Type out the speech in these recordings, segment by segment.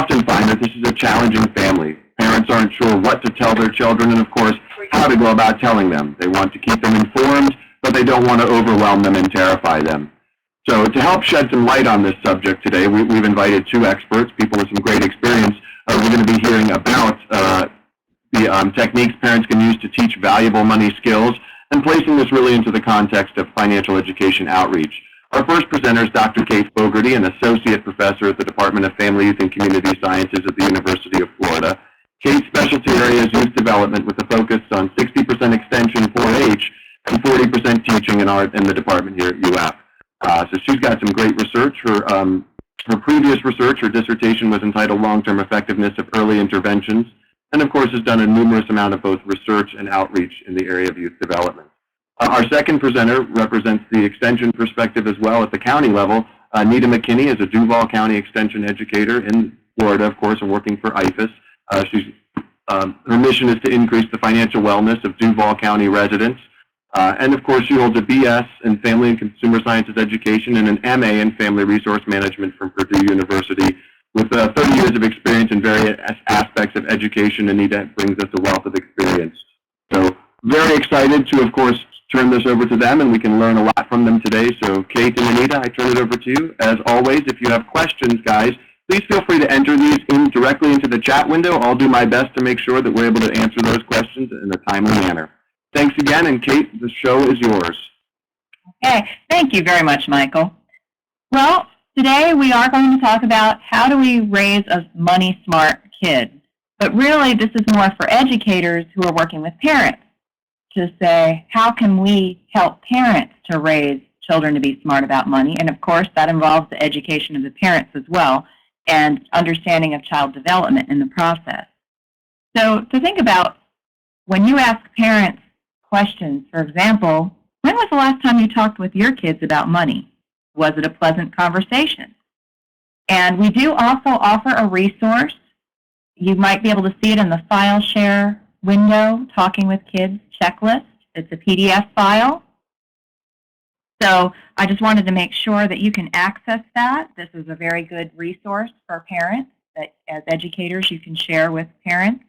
often find that this is a challenging family. Parents aren't sure what to tell their children and, of course, how to go about telling them. They want to keep them informed, but they don't want to overwhelm them and terrify them. So to help shed some light on this subject today, we've invited two experts, people with some great experience. We're going to be hearing about the techniques parents can use to teach valuable money skills and placing this really into the context of financial education outreach. Our first presenter is Dr. Kate Fogarty, an associate professor at the Department of Family, Youth, and Community Sciences at the University of Florida. Kate's specialty area is youth development with a focus on 60% extension 4-H and 40% teaching and art in the department here at UF. So she's got some great research. Her previous research, her dissertation, was entitled Long-Term Effectiveness of Early Interventions, and of course has done a numerous amount of both research and outreach in the area of youth development. Our second presenter represents the extension perspective as well at the county level. Nita McKinney is a Duval County Extension educator in Florida, of course, and working for IFAS. Her mission is to increase the financial wellness of Duval County residents. And of course, she holds a BS in Family and Consumer Sciences Education and an MA in Family Resource Management from Purdue University. With 30 years of experience in various aspects of education, Anita brings us a wealth of experience. So very excited to, of course, turn this over to them, and we can learn a lot from them today. So Kate and Anita, I turn it over to you. As always, if you have questions, guys, please feel free to enter these directly into the chat window. I'll do my best to make sure that we're able to answer those questions in a timely manner. Thanks again, and Kate, the show is yours. Okay, thank you very much, Michael. Well, today we are going to talk about how do we raise a money-smart kid. But really, this is more for educators who are working with parents to say, how can we help parents to raise children to be smart about money? And of course, that involves the education of the parents as well and understanding of child development in the process. So to think about, when you ask parents questions, for example, when was the last time you talked with your kids about money? Was it a pleasant conversation? And we do also offer a resource. You might be able to see it in the file share window, Talking with Kids checklist. It's a PDF file. So I just wanted to make sure that you can access that. This is a very good resource for parents that as educators you can share with parents.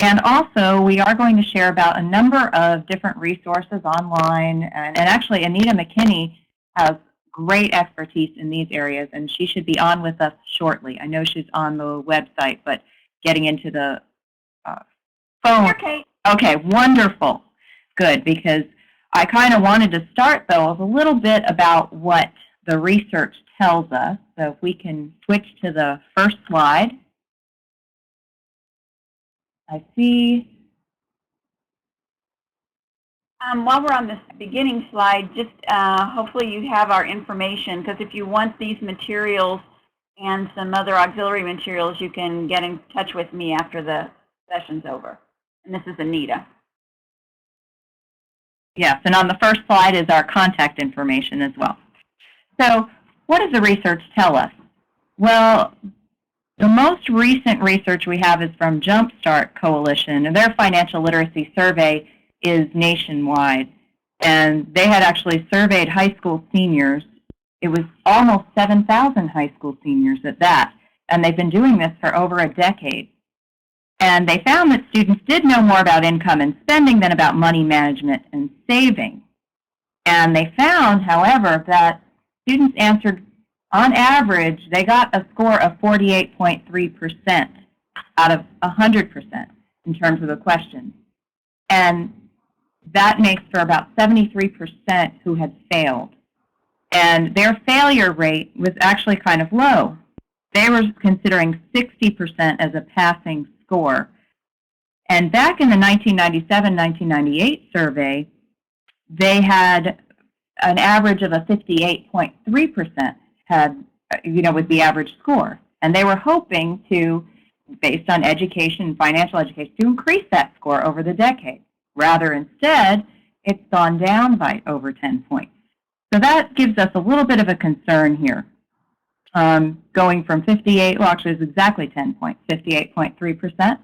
And also we are going to share about a number of different resources online. And actually Anita McKinney has great expertise in these areas, and she should be on with us shortly. I know she's on the website, but getting into the phone. Okay, wonderful. Good, because I kind of wanted to start, though, with a little bit about what the research tells us. So if we can switch to the first slide. I see. While we're on this beginning slide, just hopefully you have our information, because if you want these materials and some other auxiliary materials, you can get in touch with me after the session's over. And this is Anita. Yes, and on the first slide is our contact information as well. So what does the research tell us? Well, the most recent research we have is from Jumpstart Coalition, and their financial literacy survey is nationwide. And they had actually surveyed high school seniors. It was almost 7,000 high school seniors at that, and they've been doing this for over a decade. And they found that students did know more about income and spending than about money management and saving. And they found, however, that students answered, on average, they got a score of 48.3% out of 100% in terms of the questions. And that makes for about 73% who had failed. And their failure rate was actually kind of low. They were considering 60% as a passing score. And back in the 1997-1998 survey, they had an average of a 58.3% had, was the average score. And they were hoping to, based on education, financial education, to increase that score over the decade. Rather, instead, it's gone down by over 10 points. So that gives us a little bit of a concern here. Going from 58, well, actually it's exactly 10 points, 58.3%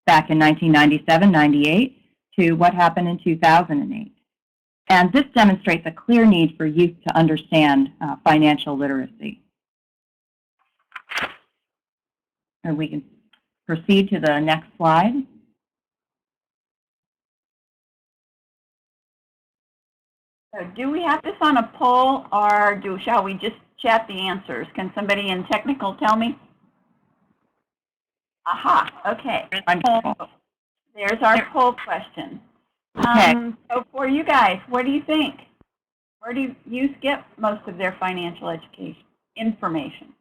back in 1997-98 to what happened in 2008. And this demonstrates a clear need for youth to understand financial literacy. And we can proceed to the next slide. So do we have this on a poll, or shall we just chat the answers? Can somebody in technical tell me? Aha, okay. There's our poll question. So for you guys, what do you think? Where do youth get most of their financial education information?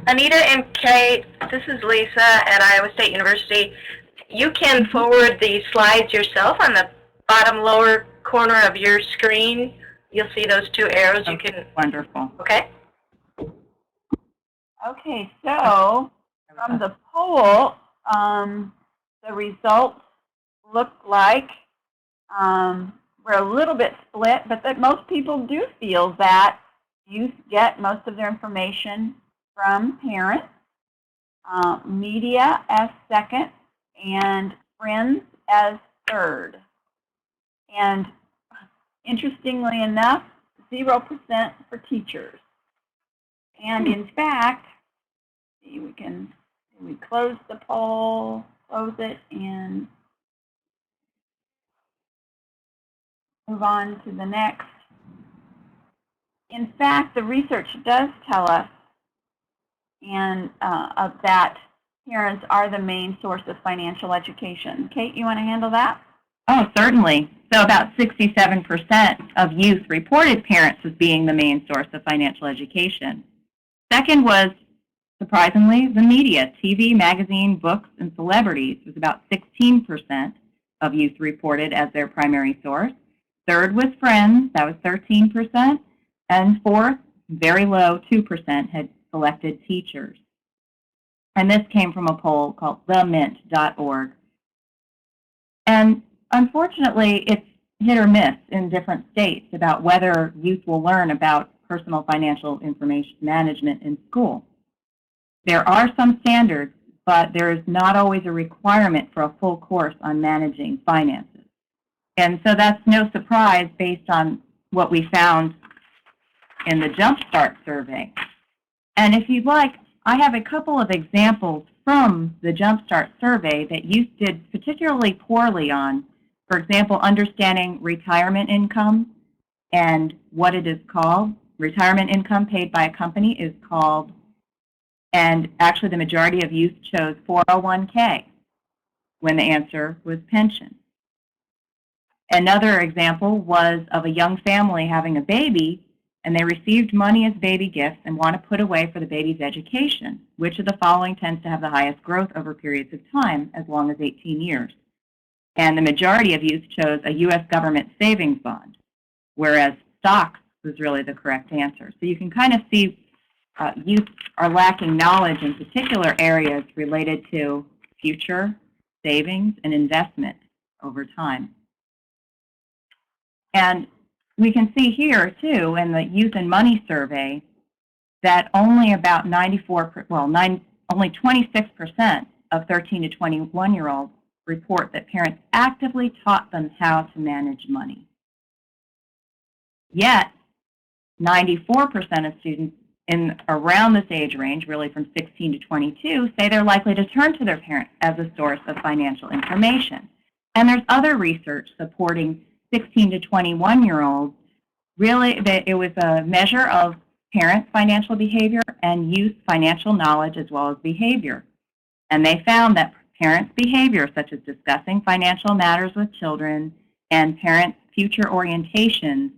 Anita and Kate, this is Lisa at Iowa State University. You can forward the slides yourself on the bottom lower corner of your screen. You'll see those two arrows. You can. Wonderful. Okay. Okay, so from the poll, the results look like we're a little bit split, but that most people do feel that youth get most of their information from parents, media as second, and friends as third. And interestingly enough, 0% for teachers. And in fact, we close the poll, close it, and move on to the next. In fact, the research does tell us that parents are the main source of financial education. Kate, you want to handle that? Oh, certainly. So about 67% of youth reported parents as being the main source of financial education. Second was, surprisingly, the media. TV, magazine, books, and celebrities was about 16% of youth reported as their primary source. Third was friends, that was 13%. And fourth, very low, 2% had selected teachers. And this came from a poll called themint.org. And unfortunately, it's hit or miss in different states about whether youth will learn about personal financial information management in school. There are some standards, but there is not always a requirement for a full course on managing finances. And so that's no surprise based on what we found in the Jumpstart survey. And if you'd like, I have a couple of examples from the Jumpstart survey that youth did particularly poorly on. For example, understanding retirement income and what it is called. Retirement income paid by a company is called, and actually the majority of youth chose 401k when the answer was pension. Another example was of a young family having a baby, and they received money as baby gifts and want to put away for the baby's education. Which of the following tends to have the highest growth over periods of time, as long as 18 years? And the majority of youth chose a U.S. government savings bond, whereas stocks was really the correct answer. So you can kind of see youth are lacking knowledge in particular areas related to future savings and investment over time. And we can see here, too, in the Youth and Money survey, that only about only 26% of 13 to 21-year-olds report that parents actively taught them how to manage money. Yet, 94% of students in around this age range, really from 16 to 22, say they're likely to turn to their parents as a source of financial information. And there's other research supporting 16 to 21-year-olds. Really, that it was a measure of parents' financial behavior and youth financial knowledge as well as behavior. And they found that parents' behavior, such as discussing financial matters with children, and parents' future orientations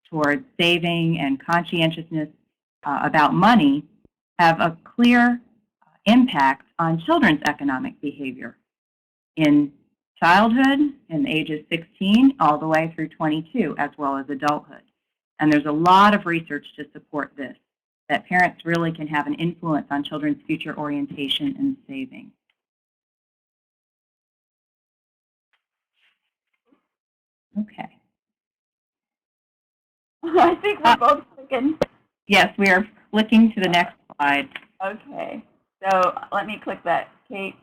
towards saving and conscientiousness about money, have a clear impact on children's economic behavior in childhood, in the ages 16 all the way through 22, as well as adulthood. And there's a lot of research to support this, that parents really can have an influence on children's future orientation and saving. Okay. I think we're both clicking. Yes, we are flicking to the next slide. Okay. So let me click that, Kate.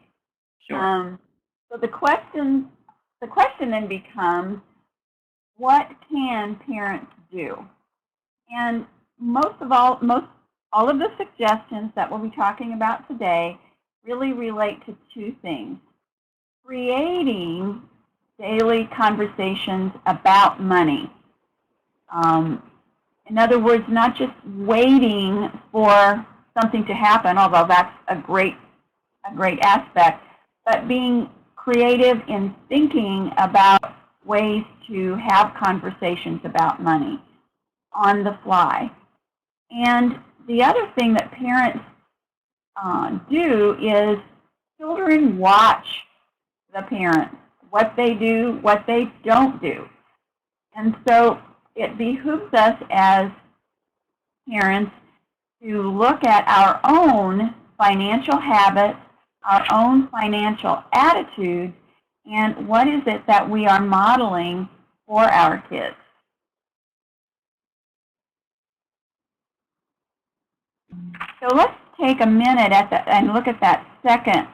Sure. So the questions the question then becomes, what can parents do? And all of the suggestions that we'll be talking about today really relate to two things. Creating daily conversations about money. In other words, not just waiting for something to happen, although that's a great aspect, but being creative in thinking about ways to have conversations about money on the fly. And the other thing that parents do is children watch the parents, what they do, what they don't do. And so it behooves us as parents to look at our own financial habits, our own financial attitudes, and what is it that we are modeling for our kids. So let's take a minute and look at that second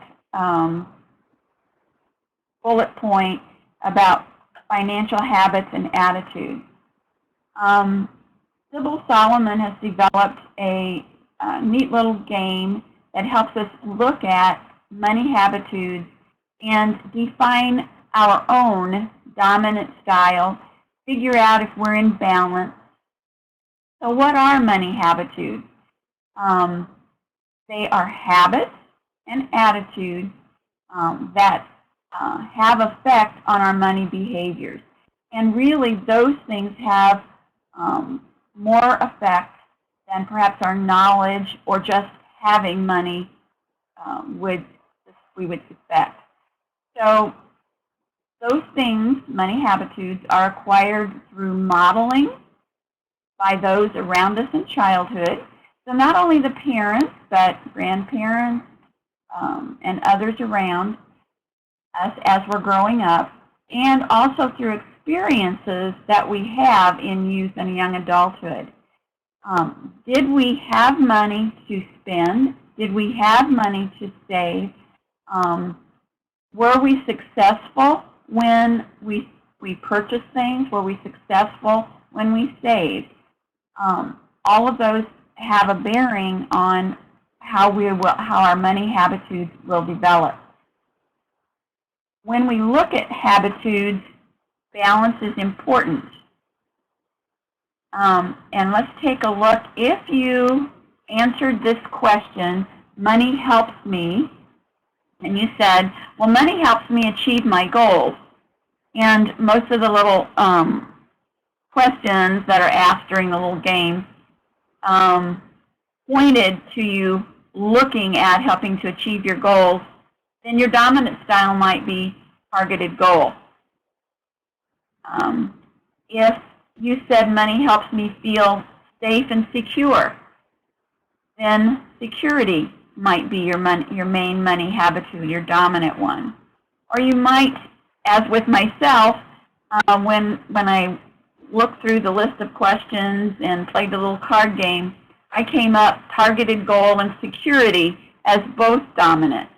bullet point about financial habits and attitudes. Sybil Solomon has developed a neat little game that helps us look at money habitudes and define our own dominant style, figure out if we're in balance. So what are money habitudes? They are habits and attitudes that have effect on our money behaviors. And really, those things have more effect than perhaps our knowledge or just having money we would suspect. So those things, money habitudes, are acquired through modeling by those around us in childhood. So not only the parents, but grandparents and others around us as we're growing up, and also through experiences that we have in youth and young adulthood. Did we have money to spend? Did we have money to save? Were we successful when we purchased things? Were we successful when we saved? All of those have a bearing on how our money habitudes will develop. When we look at habitudes, balance is important. And let's take a look. If you answered this question, money helps me, and you said, well, money helps me achieve my goals. And most of the little questions that are asked during the little game pointed to you looking at helping to achieve your goals, then your dominant style might be targeted goal. If you said money helps me feel safe and secure, then security might be your main money habitude, your dominant one. Or you might, as with myself, when I looked through the list of questions and played the little card game, I came up targeted goal and security as both dominant.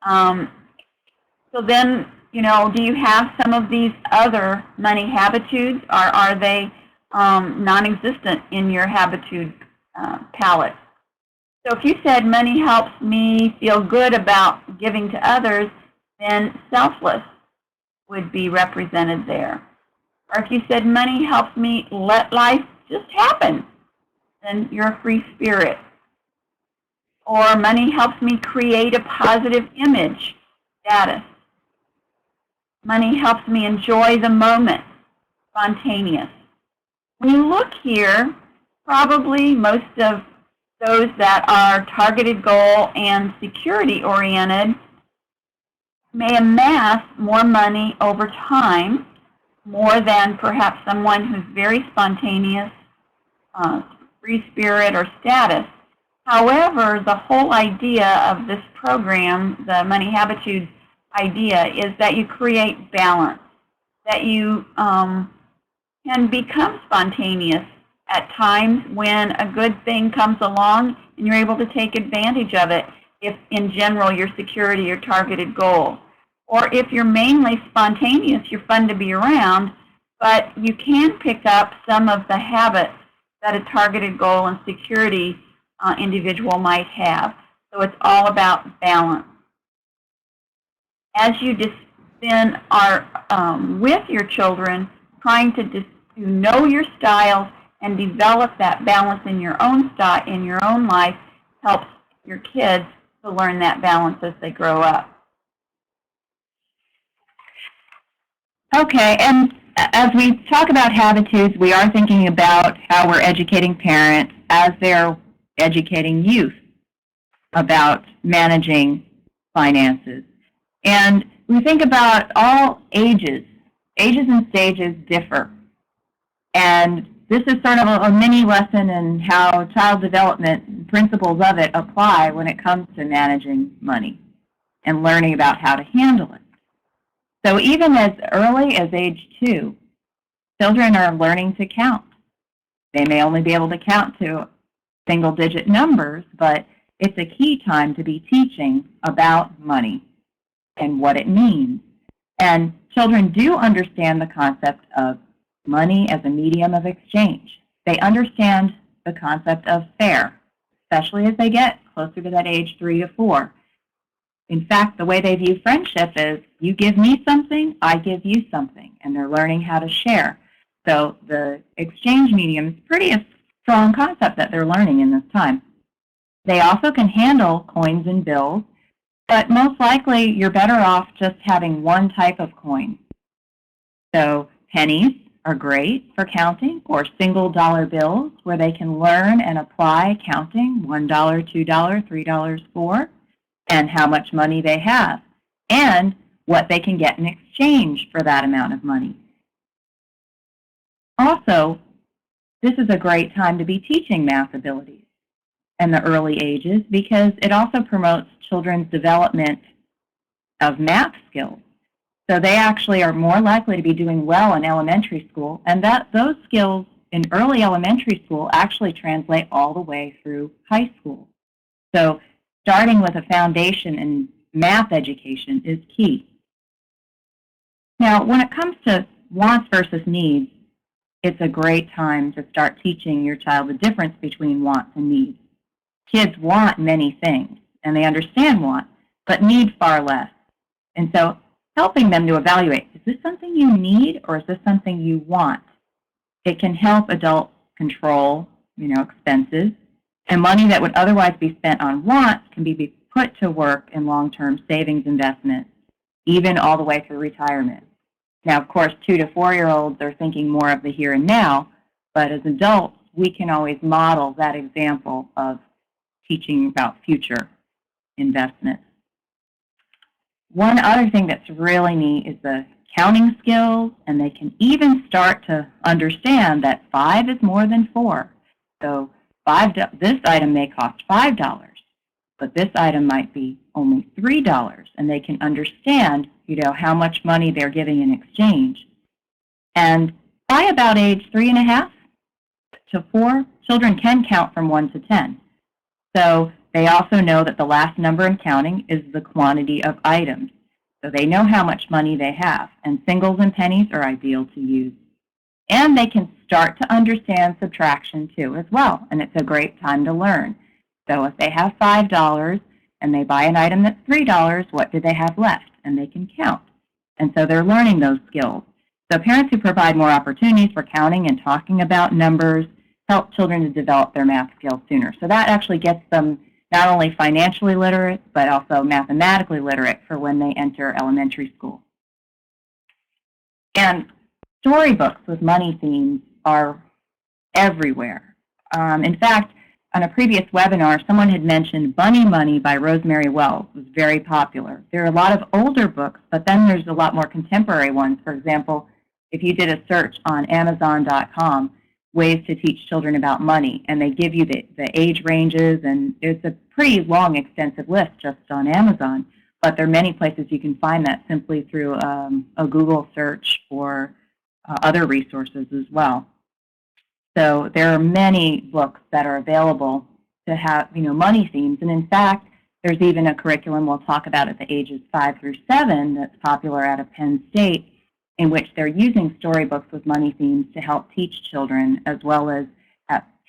So then, do you have some of these other money habitudes, or are they non-existent in your habitude palette? So if you said money helps me feel good about giving to others, then selfless would be represented there. Or if you said money helps me let life just happen, then you're a free spirit. Or money helps me create a positive image, status. Money helps me enjoy the moment, spontaneous. When you look here, probably most of those that are targeted goal and security oriented may amass more money over time, more than perhaps someone who's very spontaneous, free spirit, or status. However, the whole idea of this program, the Money Habitudes idea, is that you create balance, that you can become spontaneous at times when a good thing comes along and you're able to take advantage of it if, in general, your security or targeted goal. Or if you're mainly spontaneous, you're fun to be around, but you can pick up some of the habits that a targeted goal and security individual might have. So it's all about balance. As you then are with your children, trying to know your styles and develop that balance in your own style, in your own life, helps your kids to learn that balance as they grow up. Okay, and as we talk about habitudes, we are thinking about how we're educating parents as they're educating youth about managing finances. And we think about all ages. Ages and stages differ. And this is sort of a mini lesson in how child development principles of it apply when it comes to managing money and learning about how to handle it. So even as early as age 2, children are learning to count. They may only be able to count to single-digit numbers, but it's a key time to be teaching about money and what it means. And children do understand the concept of money as a medium of exchange. They understand the concept of fair, especially as they get closer to that age 3 to 4. In fact, the way they view friendship is, you give me something, I give you something, and they're learning how to share. So the exchange medium is pretty a strong concept that they're learning in this time. They also can handle coins and bills, but most likely you're better off just having one type of coin. So pennies are great for counting, or single dollar bills where they can learn and apply counting, $1, $2, $3, $4, and how much money they have, and what they can get in exchange for that amount of money. Also, this is a great time to be teaching math abilities in the early ages because it also promotes children's development of math skills. So they actually are more likely to be doing well in elementary school, and those skills in early elementary school actually translate all the way through high school. So starting with a foundation in math education is key. Now, when it comes to wants versus needs, it's a great time to start teaching your child the difference between wants and needs. Kids want many things, and they understand want, but need far less. And so helping them to evaluate, is this something you need or is this something you want? It can help adults control, expenses, and money that would otherwise be spent on wants can be put to work in long-term savings investments, even all the way through retirement. Now, of course, 2 to 4-year-olds are thinking more of the here and now, but as adults, we can always model that example of teaching about future investments. One other thing that's really neat is the counting skills, and they can even start to understand that 5 is more than 4. So this item may cost $5, but this item might be only $3, and they can understand, how much money they're giving in exchange. And by about age 3.5 to 4, children can count from 1 to 10. So they also know that the last number in counting is the quantity of items. So they know how much money they have, and singles and pennies are ideal to use. And they can start to understand subtraction too as well, and it's a great time to learn. So if they have $5 and they buy an item that's $3, what do they have left? And they can count. And so they're learning those skills. So parents who provide more opportunities for counting and talking about numbers help children to develop their math skills sooner. So that actually gets them not only financially literate, but also mathematically literate for when they enter elementary school. And storybooks with money themes are everywhere. In fact, on a previous webinar, someone had mentioned Bunny Money by Rosemary Wells. It was very popular. There are a lot of older books, but then there's a lot more contemporary ones. For example, if you did a search on Amazon.com, ways to teach children about money, and they give you the age ranges, and it's a pretty long, extensive list just on Amazon, but there are many places you can find that simply through a Google search or other resources as well. So there are many books that are available to have, money themes, and in fact, There's even a curriculum we'll talk about at the ages 5 through 7 that's popular out of Penn State, in which they're using storybooks with money themes to help teach children, as well as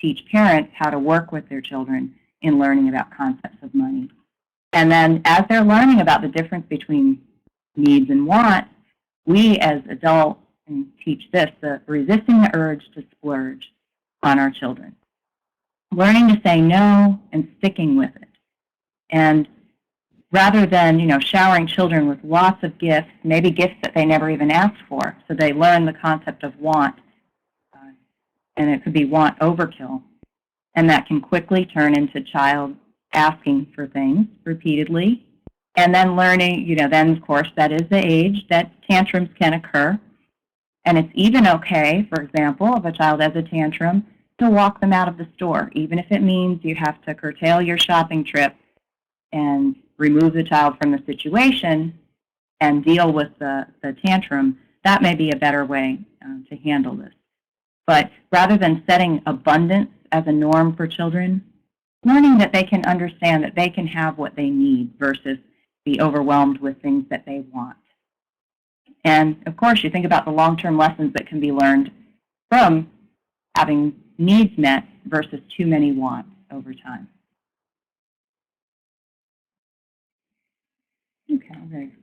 teach parents how to work with their children in learning about concepts of money. And then as they're learning about the difference between needs and wants, we as adults can teach this, the resisting the urge to splurge on our children. Learning to say no and sticking with it. And rather than, showering children with lots of gifts, maybe gifts that they never even asked for, so they learn the concept of want, and it could be want overkill, and that can quickly turn into child asking for things repeatedly, and then learning, then of course that is the age that tantrums can occur, and it's even okay, for example, if a child has a tantrum, to walk them out of the store, even if it means you have to curtail your shopping trip and remove the child from the situation and deal with the tantrum. That may be a better way to handle this. But rather than setting abundance as a norm for children, learning that they can understand that they can have what they need versus be overwhelmed with things that they want. And of course, you think about the long-term lessons that can be learned from having needs met versus too many wants over time. Okay, I'm going to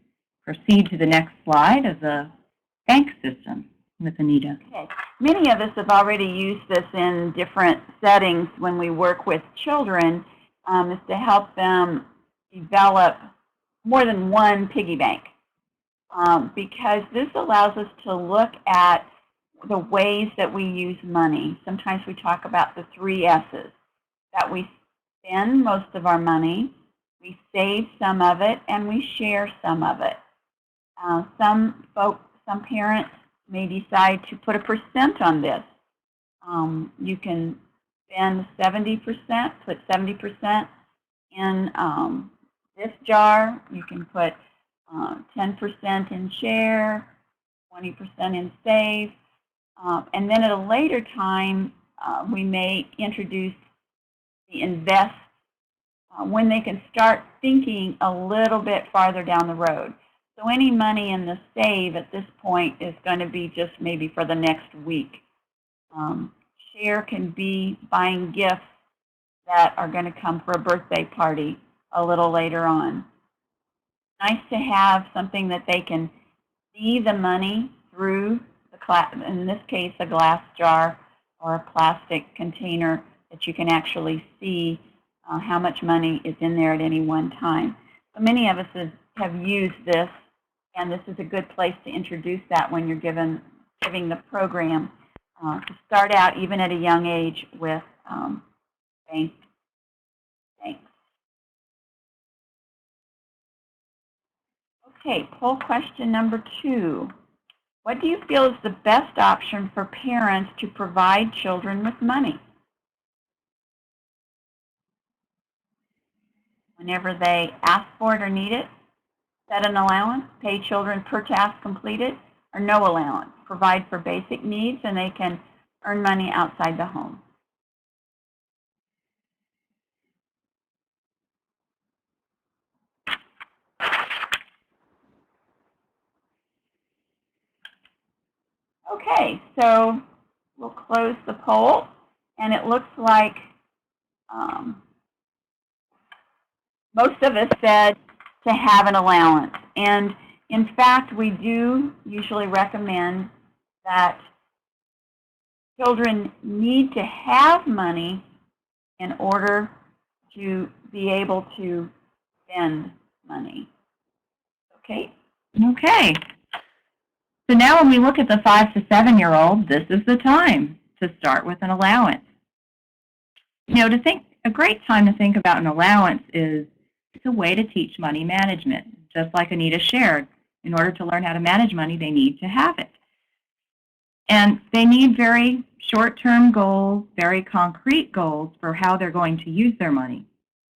proceed to the next slide of the bank system with Anita. Okay. Many of us have already used this in different settings when we work with children, is to help them develop more than one piggy bank, because this allows us to look at the ways that we use money. Sometimes we talk about the 3 S's, that we spend most of our money, we save some of it, and we share some of it. Some parents may decide to put a percent on this. You can spend 70%, put 70% in this jar. You can put 10% in share, 20% in save. And then at a later time, we may introduce the invest when they can start thinking a little bit farther down the road. So any money in the save at this point is going to be just maybe for the next week. Share can be buying gifts that are going to come for a birthday party a little later on. Nice to have something that they can see the money through, in this case, a glass jar or a plastic container that you can actually see how much money is in there at any one time. So many of us have used this, and this is a good place to introduce that when you're giving the program, to start out even at a young age with banks. Okay, poll question number 2. What do you feel is the best option for parents to provide children with money? Whenever they ask for it or need it, set an allowance, pay children per task completed, or no allowance. Provide for basic needs, and they can earn money outside the home. Okay, so we'll close the poll, and it looks like most of us said to have an allowance. And in fact, we do usually recommend that children need to have money in order to be able to spend money. Okay? Okay. So now when we look at the 5 to 7-year-old, this is the time to start with an allowance. A great time to think about an allowance is it's a way to teach money management. Just like Anita shared, in order to learn how to manage money, they need to have it. And they need very short-term goals, very concrete goals for how they're going to use their money.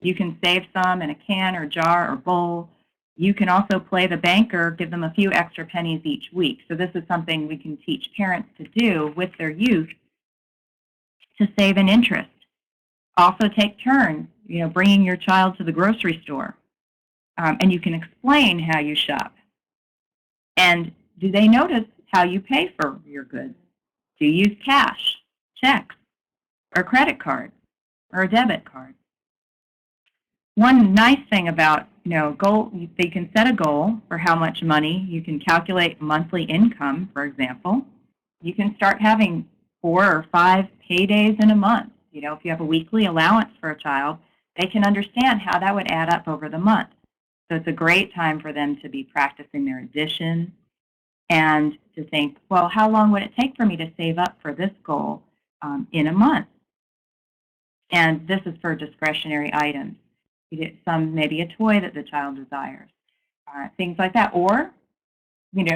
You can save some in a can or jar or bowl. You can also play the banker, give them a few extra pennies each week. So this is something we can teach parents to do with their youth to save an interest. Also take turns. bringing your child to the grocery store. And you can explain how you shop. And do they notice how you pay for your goods? Do you use cash, checks, or credit card, or a debit card? One nice thing about, goal, they can set a goal for how much money. You can calculate monthly income, for example. You can start having 4 or 5 paydays in a month. If you have a weekly allowance for a child, they can understand how that would add up over the month. So it's a great time for them to be practicing their addition and to think, well, how long would it take for me to save up for this goal in a month? And this is for discretionary items. You get maybe a toy that the child desires, things like that. Or,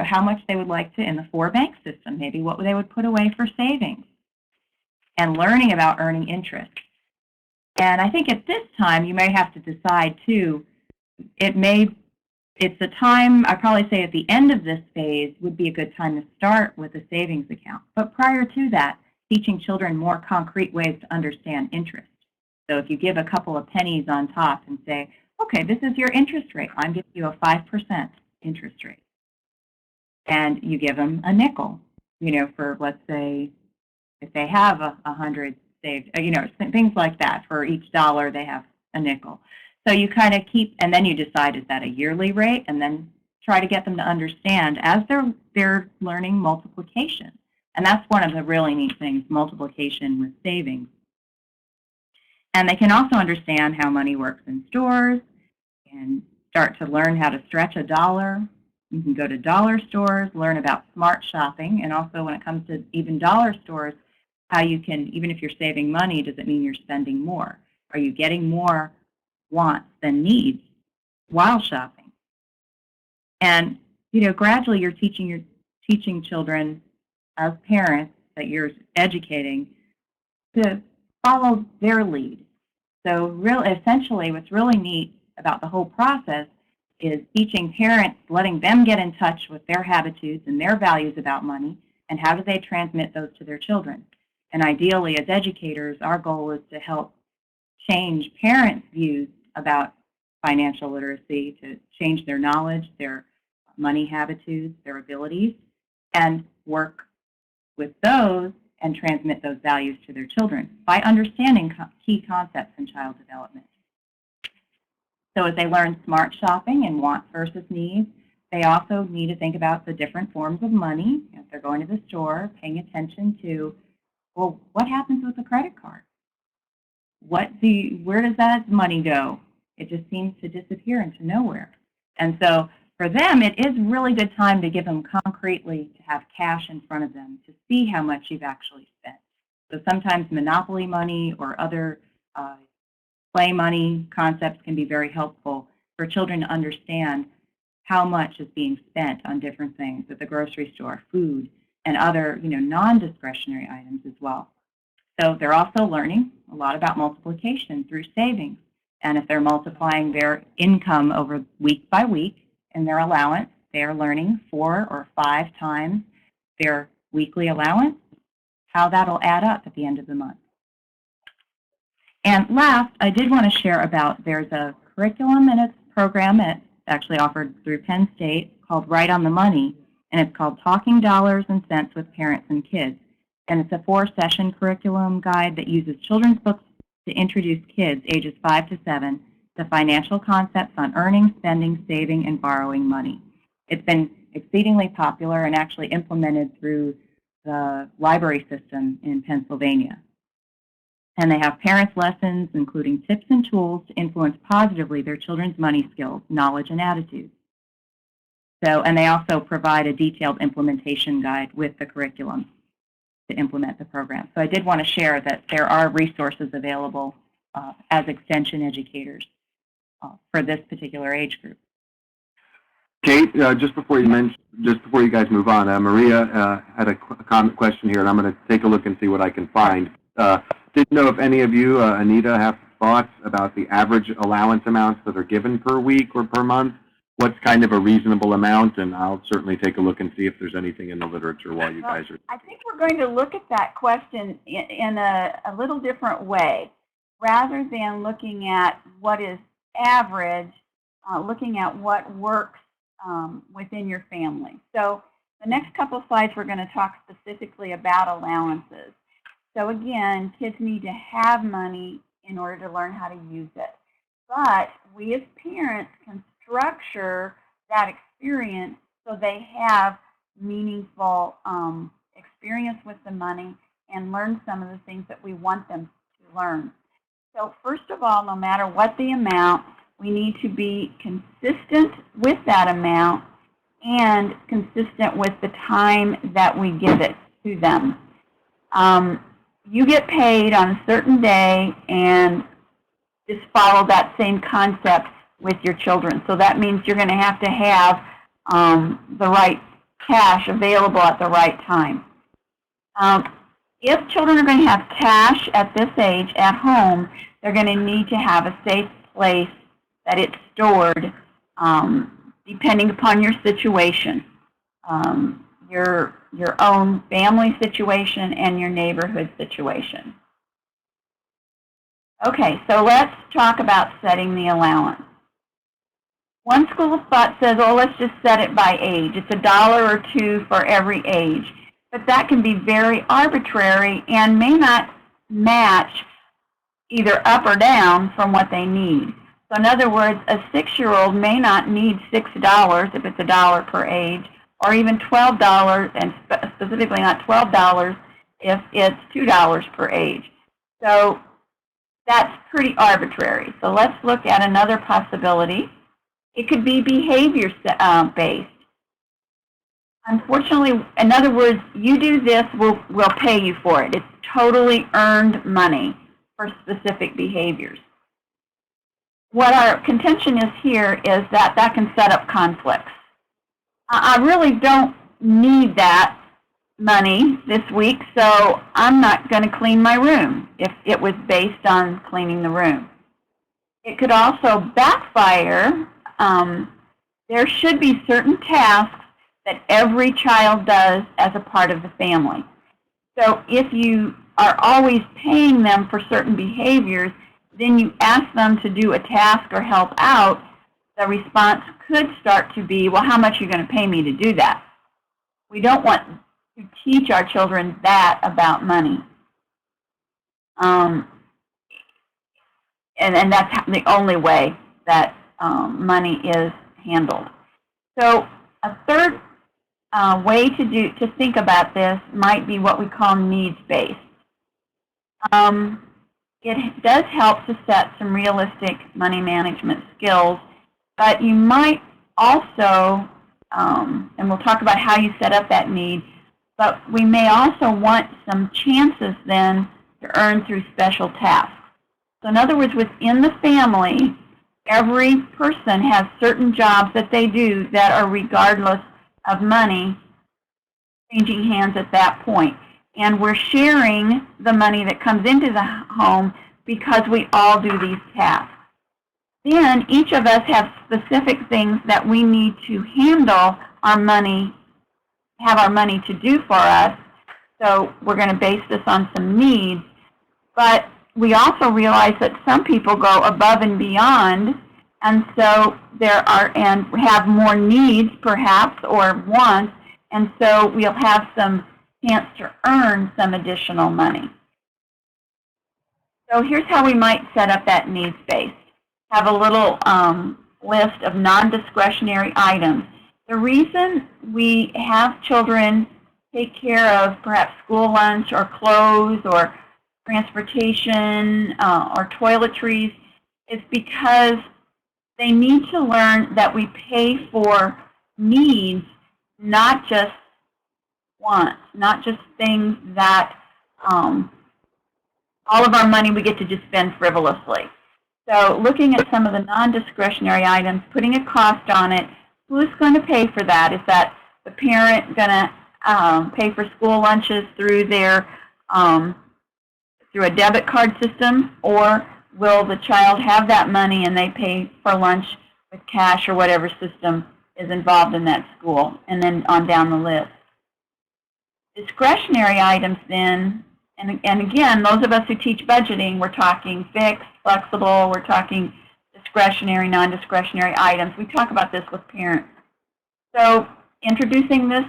how much they would like to in the 4-bank system, maybe what they would put away for savings, and learning about earning interest. And I think at this time, you may have to decide, too, it's a time, I probably say at the end of this phase would be a good time to start with a savings account. But prior to that, teaching children more concrete ways to understand interest. So if you give a couple of pennies on top and say, okay, this is your interest rate. I'm giving you a 5% interest rate. And you give them a nickel, for, let's say, if they have 100 saved, things like that. For each dollar, they have a nickel. So you kind of keep, and then you decide, is that a yearly rate? And then try to get them to understand as they're learning multiplication. And that's one of the really neat things, multiplication with savings. And they can also understand how money works in stores and start to learn how to stretch a dollar. You can go to dollar stores, learn about smart shopping, and also when it comes to even dollar stores, how you can, even if you're saving money, does it mean you're spending more? Are you getting more wants than needs while shopping? And, gradually you're teaching children as parents that you're educating to follow their lead. So essentially what's really neat about the whole process is teaching parents, letting them get in touch with their habitudes and their values about money, and how do they transmit those to their children. And ideally, as educators, our goal is to help change parents' views about financial literacy, to change their knowledge, their money habitudes, their abilities, and work with those and transmit those values to their children by understanding key concepts in child development. So as they learn smart shopping and wants versus needs, they also need to think about the different forms of money. If they're going to the store, paying attention to, well, what happens with a credit card? Where does that money go? It just seems to disappear into nowhere. And so for them, it is a really good time to give them concretely to have cash in front of them to see how much you've actually spent. So sometimes monopoly money or other play money concepts can be very helpful for children to understand how much is being spent on different things at the grocery store, food, and other non-discretionary items as well. So they're also learning a lot about multiplication through savings. And if they're multiplying their income over week by week in their allowance, they are learning 4 or 5 times their weekly allowance, how that'll add up at the end of the month. And last, I did want to share about, there's a curriculum and a program that's actually offered through Penn State called Right on the Money, and it's called Talking Dollars and Cents with Parents and Kids. And it's a 4-session curriculum guide that uses children's books to introduce kids ages 5 to 7 to financial concepts on earning, spending, saving, and borrowing money. It's been exceedingly popular and actually implemented through the library system in Pennsylvania. And they have parents' lessons, including tips and tools to influence positively their children's money skills, knowledge, and attitudes. And they also provide a detailed implementation guide with the curriculum to implement the program. So I did want to share that there are resources available as extension educators for this particular age group. Kate, just before you guys move on, Maria had a comment question here, and I'm going to take a look and see what I can find. Didn't know if any of you, Anita, have thoughts about the average allowance amounts that are given per week or per month. What's kind of a reasonable amount? And I'll certainly take a look and see if there's anything in the literature while you guys are. I think we're going to look at that question in a little different way. rather than looking at what is average, looking at what works within your family. So the next couple of slides, we're going to talk specifically about allowances. So again, kids need to have money in order to learn how to use it. But we as parents can structure that experience so they have meaningful experience with the money and learn some of the things that we want them to learn. So first of all, no matter what the amount, we need to be consistent with that amount and consistent with the time that we give it to them. You get paid on a certain day, and just follow that same concept with your children. So that means you're going to have the right cash available at the right time. If children are going to have cash at this age at home, they're going to need to have a safe place that it's stored, depending upon your situation, your own family situation and your neighborhood situation. Okay, so let's talk about setting the allowance. One school of thought says, oh, let's just set it by age. It's $1 or $2 for every age. But that can be very arbitrary and may not match either up or down from what they need. So in other words, a 6-year-old may not need $6 if it's $1 per age, or even $12, and specifically not $12 if it's $2 per age. So that's pretty arbitrary. So let's look at another possibility. It could be behavior-based. Unfortunately, in other words, you do this, we'll pay you for it. It's totally earned money for specific behaviors. What our contention is here is that that can set up conflicts. I really don't need that money this week, so I'm not going to clean my room if it was based on cleaning the room. It could also backfire. There should be certain tasks that every child does as a part of the family. So if you are always paying them for certain behaviors, then you ask them to do a task or help out, the response could start to be, well, how much are you going to pay me to do that? We don't want to teach our children that about money. And that's the only way that money is handled. So a third way to think about this might be what we call needs-based. It does help to set some realistic money management skills, but you might also, and we'll talk about how you set up that need, but we may also want some chances then to earn through special tasks. So in other words, within the family, every person has certain jobs that they do that are regardless of money changing hands at that point. And we're sharing the money that comes into the home because we all do these tasks. Then each of us have specific things that we need to handle our money, have our money to do for us. So we're going to base this on some needs. But we also realize that some people go above and beyond, and so there are, and have more needs perhaps or wants, and so we'll have some chance to earn some additional money. So here's how we might set up that needs-based. Have a little list of non-discretionary items. The reason we have children take care of perhaps school lunch or clothes or transportation or toiletries is because they need to learn that we pay for needs, not just wants, not just things that all of our money we get to just spend frivolously. So looking at some of the non-discretionary items, putting a cost on it, who's going to pay for that? Is that the parent going to pay for school lunches through their through a debit card system, or will the child have that money and they pay for lunch with cash or whatever system is involved in that school, and then on down the list. Discretionary items then, and again, those of us who teach budgeting, we're talking fixed, flexible, we're talking discretionary, non-discretionary items. We talk about this with parents. So introducing this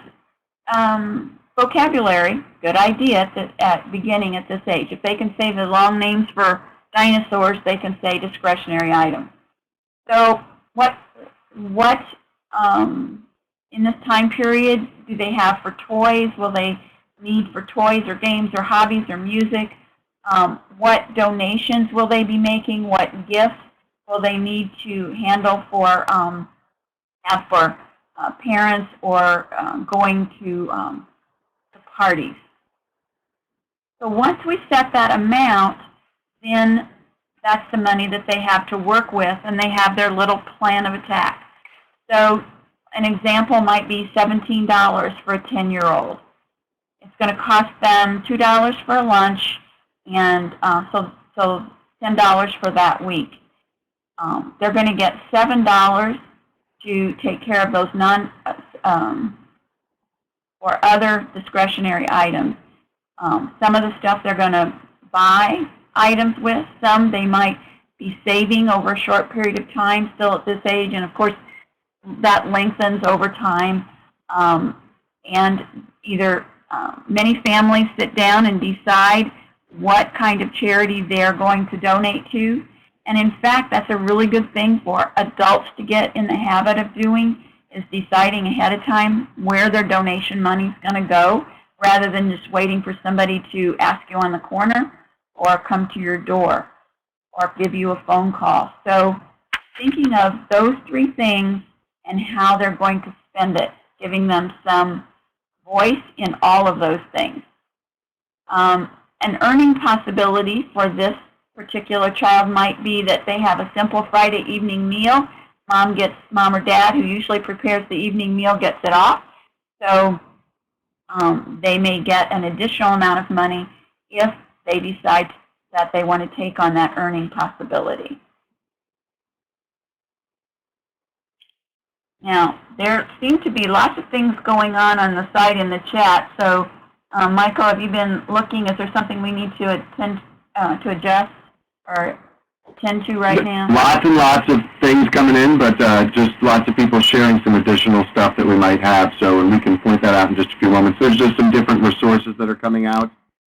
vocabulary, good idea at beginning at this age. If they can say the long names for dinosaurs, they can say discretionary items. So what in this time period do they have for toys? Will they need for toys or games or hobbies or music? What donations will they be making? What gifts will they need to handle for parents or going to parties? So once we set that amount, then that's the money that they have to work with, and they have their little plan of attack. So an example might be $17 for a 10-year-old. It's going to cost them $2 for a lunch, and so $10 for that week. They're going to get $7 to take care of those or other discretionary items. Some of the stuff they're going to buy items with. Some they might be saving over a short period of time still at this age, and of course that lengthens over time. And either many families sit down and decide what kind of charity they're going to donate to. And in fact, that's a really good thing for adults to get in the habit of doing, is deciding ahead of time where their donation money is going to go, rather than just waiting for somebody to ask you on the corner or come to your door or give you a phone call. So thinking of those three things and how they're going to spend it, giving them some voice in all of those things. An earning possibility for this particular child might be that they have a simple Friday evening meal. Mom or dad, who usually prepares the evening meal, gets it off. So they may get an additional amount of money if they decide that they want to take on that earning possibility. Now, there seem to be lots of things going on the side in the chat. So, Michael, have you been looking? Is there something we need to adjust or attend to right now? Lots and lots of things coming in, but just lots of people sharing some additional stuff that we might have. So, and we can point that out in just a few moments. There's just some different resources that are coming out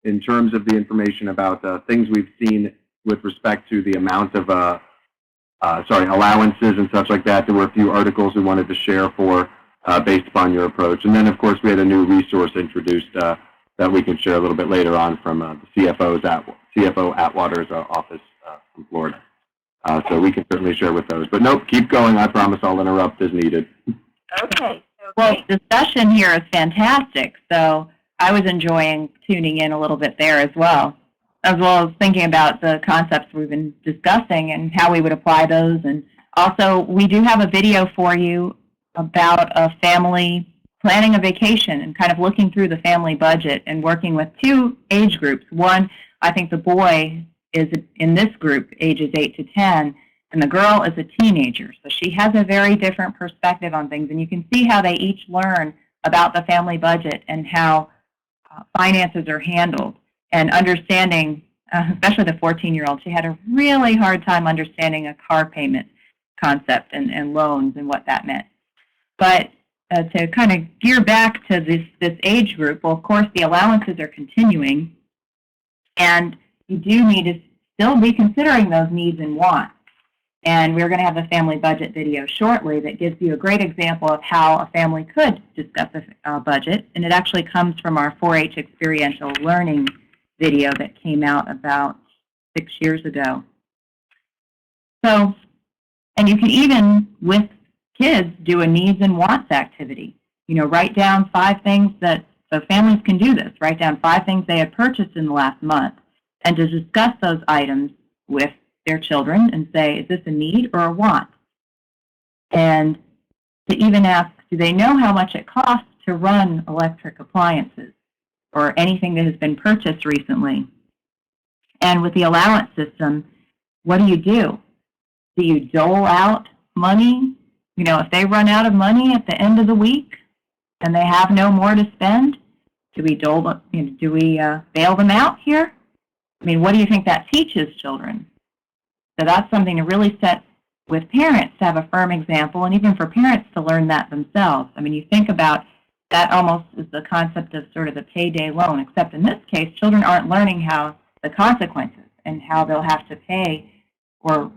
in terms of the information about things we've seen with respect to the amount of allowances and such like that. There were a few articles we wanted to share for based upon your approach. And then, of course, we had a new resource introduced that we can share a little bit later on from the CFO Atwater's office from Florida. So we can certainly share with those. But nope, keep going. I promise I'll interrupt as needed. Okay. Well, discussion here is fantastic. So I was enjoying tuning in a little bit there as well as thinking about the concepts we've been discussing and how we would apply those. And also, we do have a video for you about a family planning a vacation and kind of looking through the family budget and working with two age groups. One, I think the boy is in this group, ages 8 to 10, and the girl is a teenager. So she has a very different perspective on things, and you can see how they each learn about the family budget and how finances are handled. And understanding, especially the 14-year-old, she had a really hard time understanding a car payment concept and loans and what that meant. But to kind of gear back to this age group, well, of course, the allowances are continuing, and you do need to still be considering those needs and wants. And we're going to have a family budget video shortly that gives you a great example of how a family could discuss a budget. And it actually comes from our 4-H experiential learning video that came out about 6 years ago. So, and you can even, with kids, do a needs and wants activity. You know, write down 5 things so families can do this. Write down 5 things they had purchased in the last month and to discuss those items with their children and say, is this a need or a want? And to even ask, do they know how much it costs to run electric appliances or anything that has been purchased recently? And with the allowance system, what do? Do you dole out money? You know, if they run out of money at the end of the week and they have no more to spend, Do we bail them out here? I mean, what do you think that teaches children? So that's something to really set with parents to have a firm example, and even for parents to learn that themselves. I mean, you think about that almost is the concept of sort of the payday loan, except in this case, children aren't learning how the consequences and how they'll have to pay or,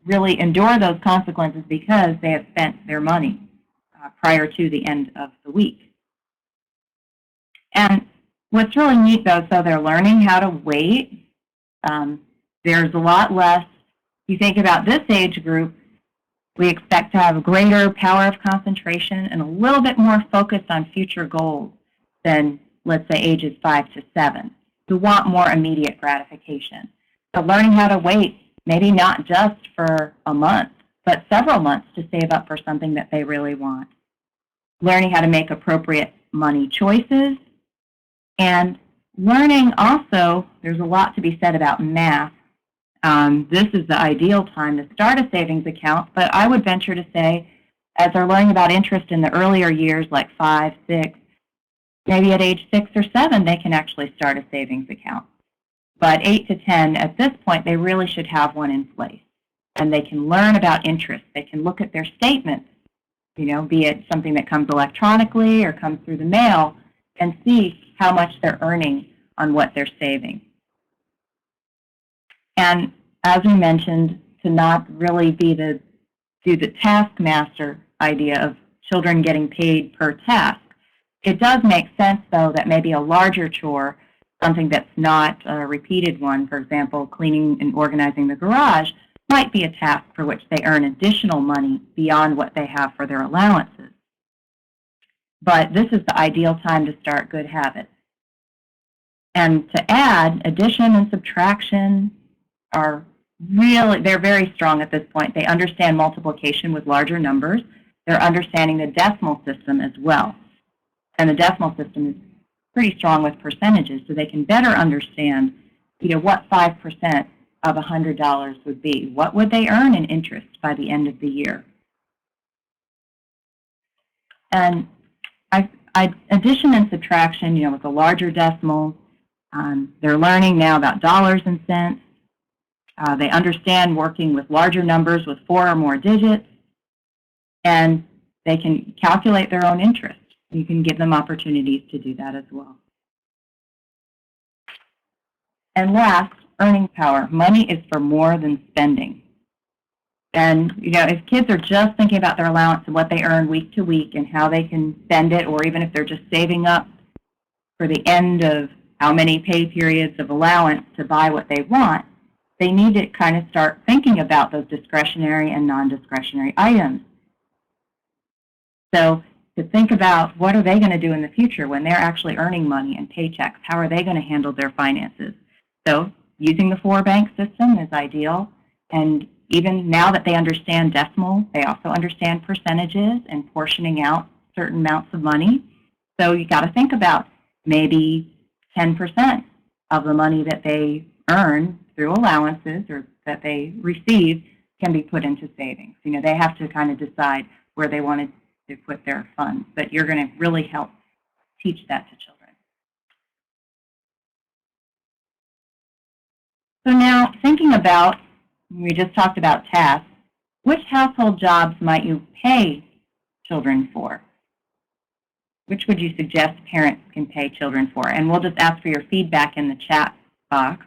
really endure those consequences because they have spent their money prior to the end of the week. And what's really neat, though, so they're learning how to wait. There's a lot less. You think about this age group, we expect to have a greater power of concentration and a little bit more focus on future goals than, let's say, ages 5 to 7, who want more immediate gratification. So learning how to wait, maybe not just for a month, but several months to save up for something that they really want. Learning how to make appropriate money choices, and learning also, there's a lot to be said about math. This is the ideal time to start a savings account, but I would venture to say, as they're learning about interest in the earlier years, like 5, 6, maybe at age 6 or 7, they can actually start a savings account. But 8 to 10, at this point, they really should have one in place. And they can learn about interest. They can look at their statements, be it something that comes electronically or comes through the mail, and see how much they're earning on what they're saving. And as we mentioned, to not really do the taskmaster idea of children getting paid per task. It does make sense, though, that maybe a larger chore, something that's not a repeated one, for example, cleaning and organizing the garage, might be a task for which they earn additional money beyond what they have for their allowances. But this is the ideal time to start good habits. And to add, addition and subtraction they're very strong at this point. They understand multiplication with larger numbers. They're understanding the decimal system as well. And the decimal system is pretty strong with percentages, so they can better understand, what 5% of $100 would be. What would they earn in interest by the end of the year? And addition and subtraction, with the larger decimals, they're learning now about dollars and cents. They understand working with larger numbers with 4 or more digits, and they can calculate their own interest. You can give them opportunities to do that as well. And last, earning power. Money is for more than spending. And, if kids are just thinking about their allowance and what they earn week to week and how they can spend it, or even if they're just saving up for the end of how many pay periods of allowance to buy what they want, they need to kind of start thinking about those discretionary and non-discretionary items. So to think about what are they going to do in the future when they're actually earning money and paychecks, how are they going to handle their finances? So using the 4-bank system is ideal, and even now that they understand decimal, they also understand percentages and portioning out certain amounts of money. So you got to think about maybe 10% of the money that they earn through allowances or that they receive can be put into savings. They have to kind of decide where they want to put their funds, but you're going to really help teach that to children. So now, thinking about, we just talked about tasks, which household jobs might you pay children for? Which would you suggest parents can pay children for? And we'll just ask for your feedback in the chat box.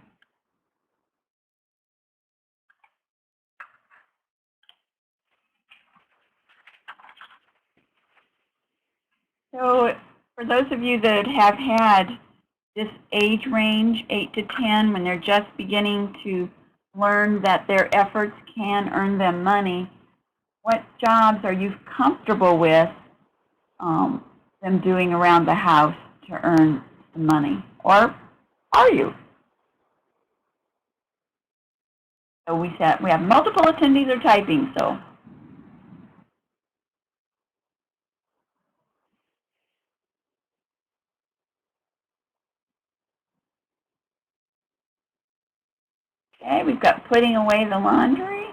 So for those of you that have had this age range, 8 to 10, when they're just beginning to learn that their efforts can earn them money, what jobs are you comfortable with them doing around the house to earn the money? Or are you? So we have multiple attendees are typing, so. Okay, we've got putting away the laundry.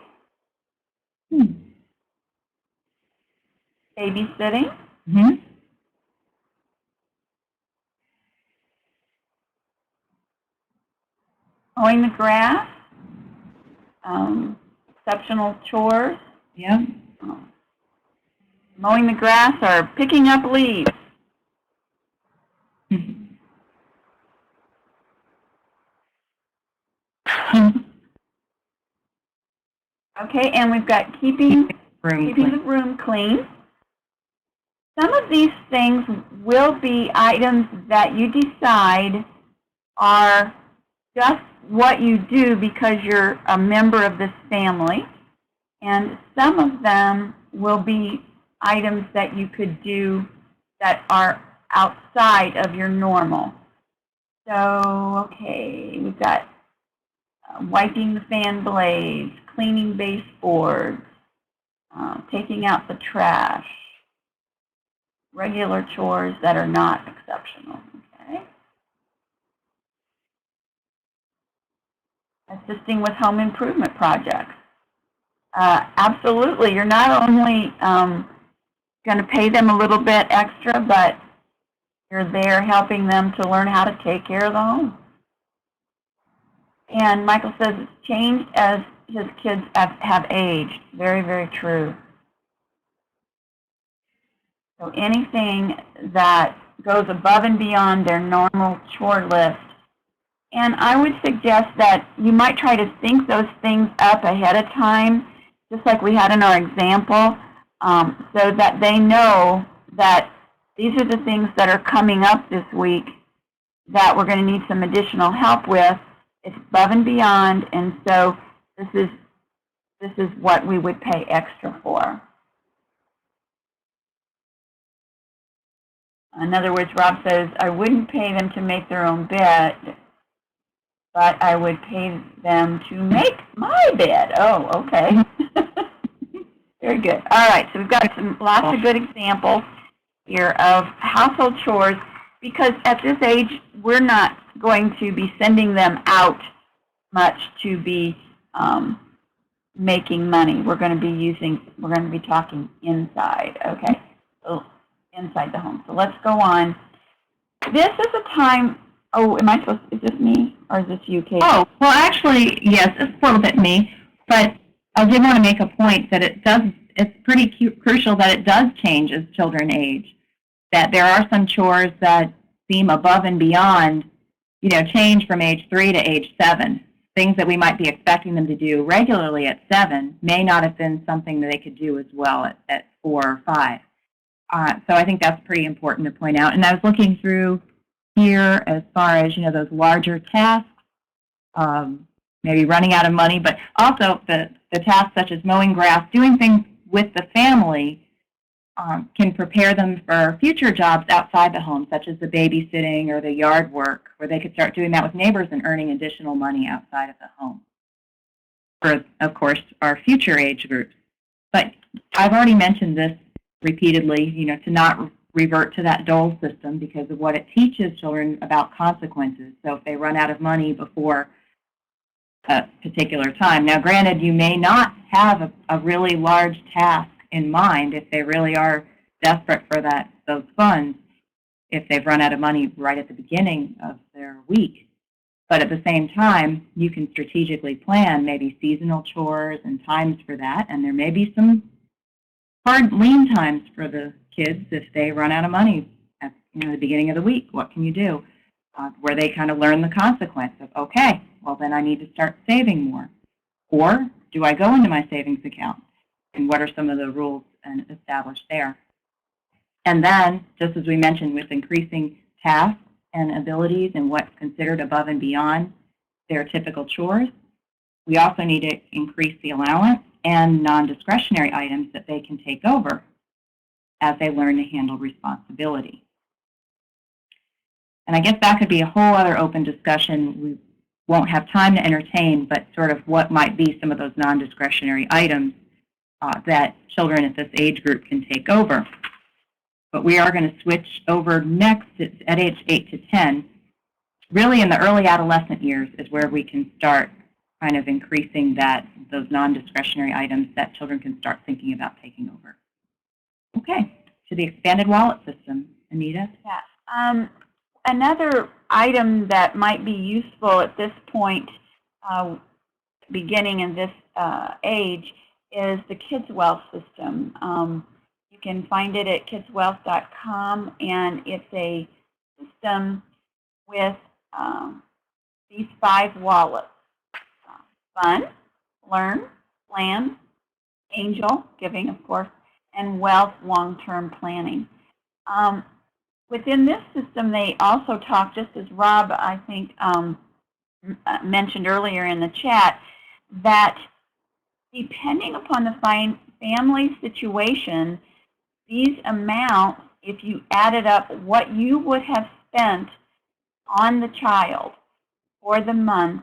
Babysitting. Mowing the grass, exceptional chores, Yeah. mowing the grass or picking up leaves. Okay, and we've got keeping the room clean. Some of these things will be items that you decide are just what you do because you're a member of this family. And some of them will be items that you could do that are outside of your normal. So, okay, we've got wiping the fan blades, cleaning baseboards, taking out the trash, regular chores that are not exceptional. Okay. Assisting with home improvement projects. Absolutely, you're not only going to pay them a little bit extra, but you're there helping them to learn how to take care of the home. And Michael says it's changed as his kids have aged. Very, very true. So anything that goes above and beyond their normal chore list. And I would suggest that you might try to think those things up ahead of time, just like we had in our example, so that they know that these are the things that are coming up this week that we're going to need some additional help with. It's above and beyond, and so this is what we would pay extra for. In other words, Rob says, I wouldn't pay them to make their own bed, but I would pay them to make my bed. Oh, okay. Very good. All right, so we've got lots of good examples here of household chores, because at this age, we're not going to be sending them out much to be making money. We're going to be talking inside, okay? So inside the home. So let's go on. This is a time, is this me or is this you, Kate? Oh, well actually, yes, it's a little bit me, but I did want to make a point that it's pretty crucial that it does change as children age, that there are some chores that seem above and beyond, change from age 3 to age 7. Things that we might be expecting them to do regularly at 7 may not have been something that they could do as well at 4 or 5. So I think that's pretty important to point out. And I was looking through here as far as, those larger tasks, maybe running out of money, but also the tasks such as mowing grass, doing things with the family can prepare them for future jobs outside the home, such as the babysitting or the yard work, where they could start doing that with neighbors and earning additional money outside of the home for, of course, our future age groups. But I've already mentioned this repeatedly, to not revert to that dole system because of what it teaches children about consequences. So if they run out of money before a particular time. Now, granted, you may not have a really large task in mind if they really are desperate for those funds, if they've run out of money right at the beginning of their week. But at the same time, you can strategically plan maybe seasonal chores and times for that, and there may be some hard lean times for the kids if they run out of money at the beginning of the week. What can you do? Where they kind of learn the consequence of, okay, well then I need to start saving more. Or do I go into my savings account? And what are some of the rules established there? And then, just as we mentioned, with increasing tasks and abilities and what's considered above and beyond their typical chores, we also need to increase the allowance and non-discretionary items that they can take over as they learn to handle responsibility. And I guess that could be a whole other open discussion we won't have time to entertain, but sort of what might be some of those non-discretionary items that children at this age group can take over. But we are going to switch over next at age 8 to 10. Really in the early adolescent years is where we can start kind of increasing those non-discretionary items that children can start thinking about taking over. Okay, to the expanded wallet system, Anita? Yeah. Another item that might be useful at this point beginning in this age is the Kids Wealth system. You can find it at kidswealth.com, and it's a system with these 5 wallets: fun, learn, plan, angel, giving of course, and wealth, long-term planning. Within this system, they also talk, just as Rob, I think, mentioned earlier in the chat, that depending upon the family situation, these amounts, if you added up what you would have spent on the child for the month,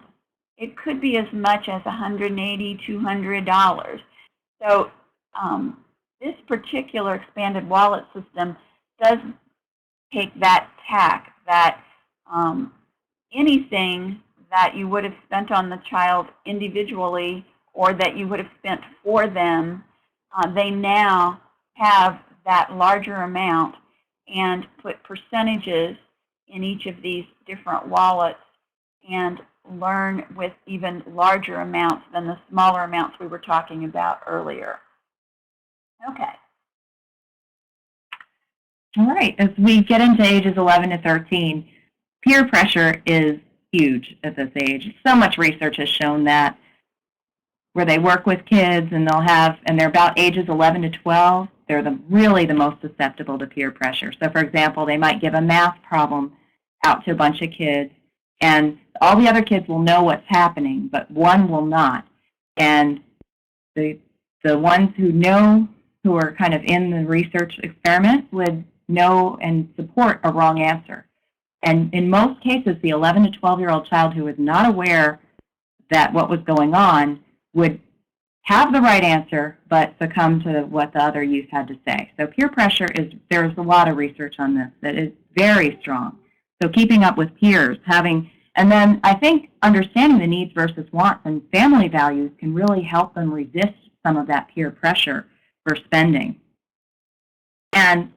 it could be as much as $180, $200. So this particular expanded wallet system does take that tack, that anything that you would have spent on the child individually or that you would have spent for them, they now have that larger amount and put percentages in each of these different wallets and learn with even larger amounts than the smaller amounts we were talking about earlier. Okay. All right. As we get into ages 11 to 13, peer pressure is huge at this age. So much research has shown that, where they work with kids and they're about ages 11 to 12, they're really the most susceptible to peer pressure. So for example, they might give a math problem out to a bunch of kids, and all the other kids will know what's happening, but one will not. And the ones who know, who are kind of in the research experiment, would know and support a wrong answer. And in most cases, the 11 to 12-year-old child who is not aware that what was going on would have the right answer, but succumb to what the other youth had to say. So peer pressure there's a lot of research on this that is very strong. So keeping up with peers, and then I think understanding the needs versus wants and family values can really help them resist some of that peer pressure for spending. And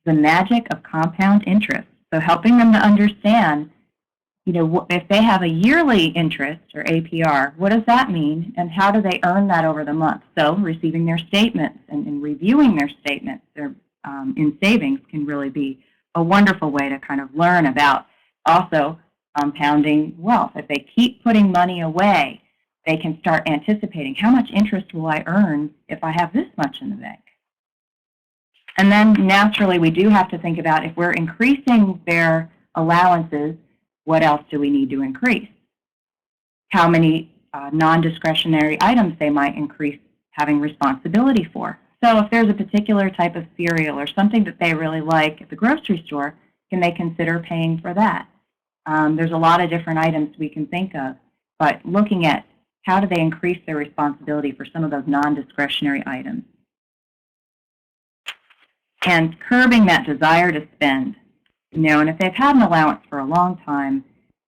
the magic of compound interest. So helping them to understand, if they have a yearly interest, or APR, what does that mean, and how do they earn that over the month? So receiving their statements and reviewing their statements in savings can really be a wonderful way to kind of learn about also compounding wealth. If they keep putting money away, they can start anticipating, how much interest will I earn if I have this much in the bank? And then naturally, we do have to think about, if we're increasing their allowances, what else do we need to increase? How many non-discretionary items they might increase having responsibility for. So if there's a particular type of cereal or something that they really like at the grocery store, can they consider paying for that? There's a lot of different items we can think of, but looking at how do they increase their responsibility for some of those non-discretionary items. And curbing that desire to spend. And if they've had an allowance for a long time,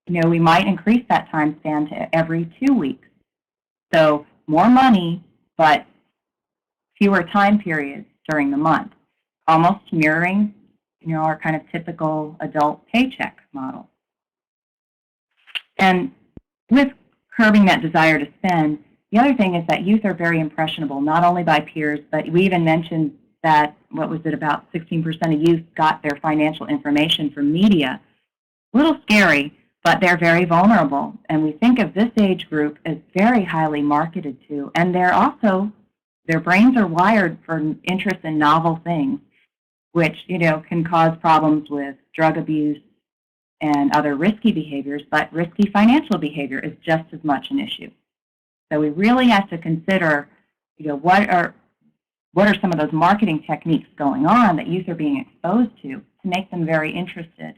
we might increase that time span to every 2 weeks. So more money, but fewer time periods during the month, almost mirroring, our kind of typical adult paycheck model. And with curbing that desire to spend, the other thing is that youth are very impressionable, not only by peers, but we even mentioned that, about 16% of youth got their financial information from media. A little scary, but they're very vulnerable. And we think of this age group as very highly marketed to. And their brains are wired for interest in novel things, which, can cause problems with drug abuse and other risky behaviors, but risky financial behavior is just as much an issue. So we really have to consider, what are some of those marketing techniques going on that youth are being exposed to make them very interested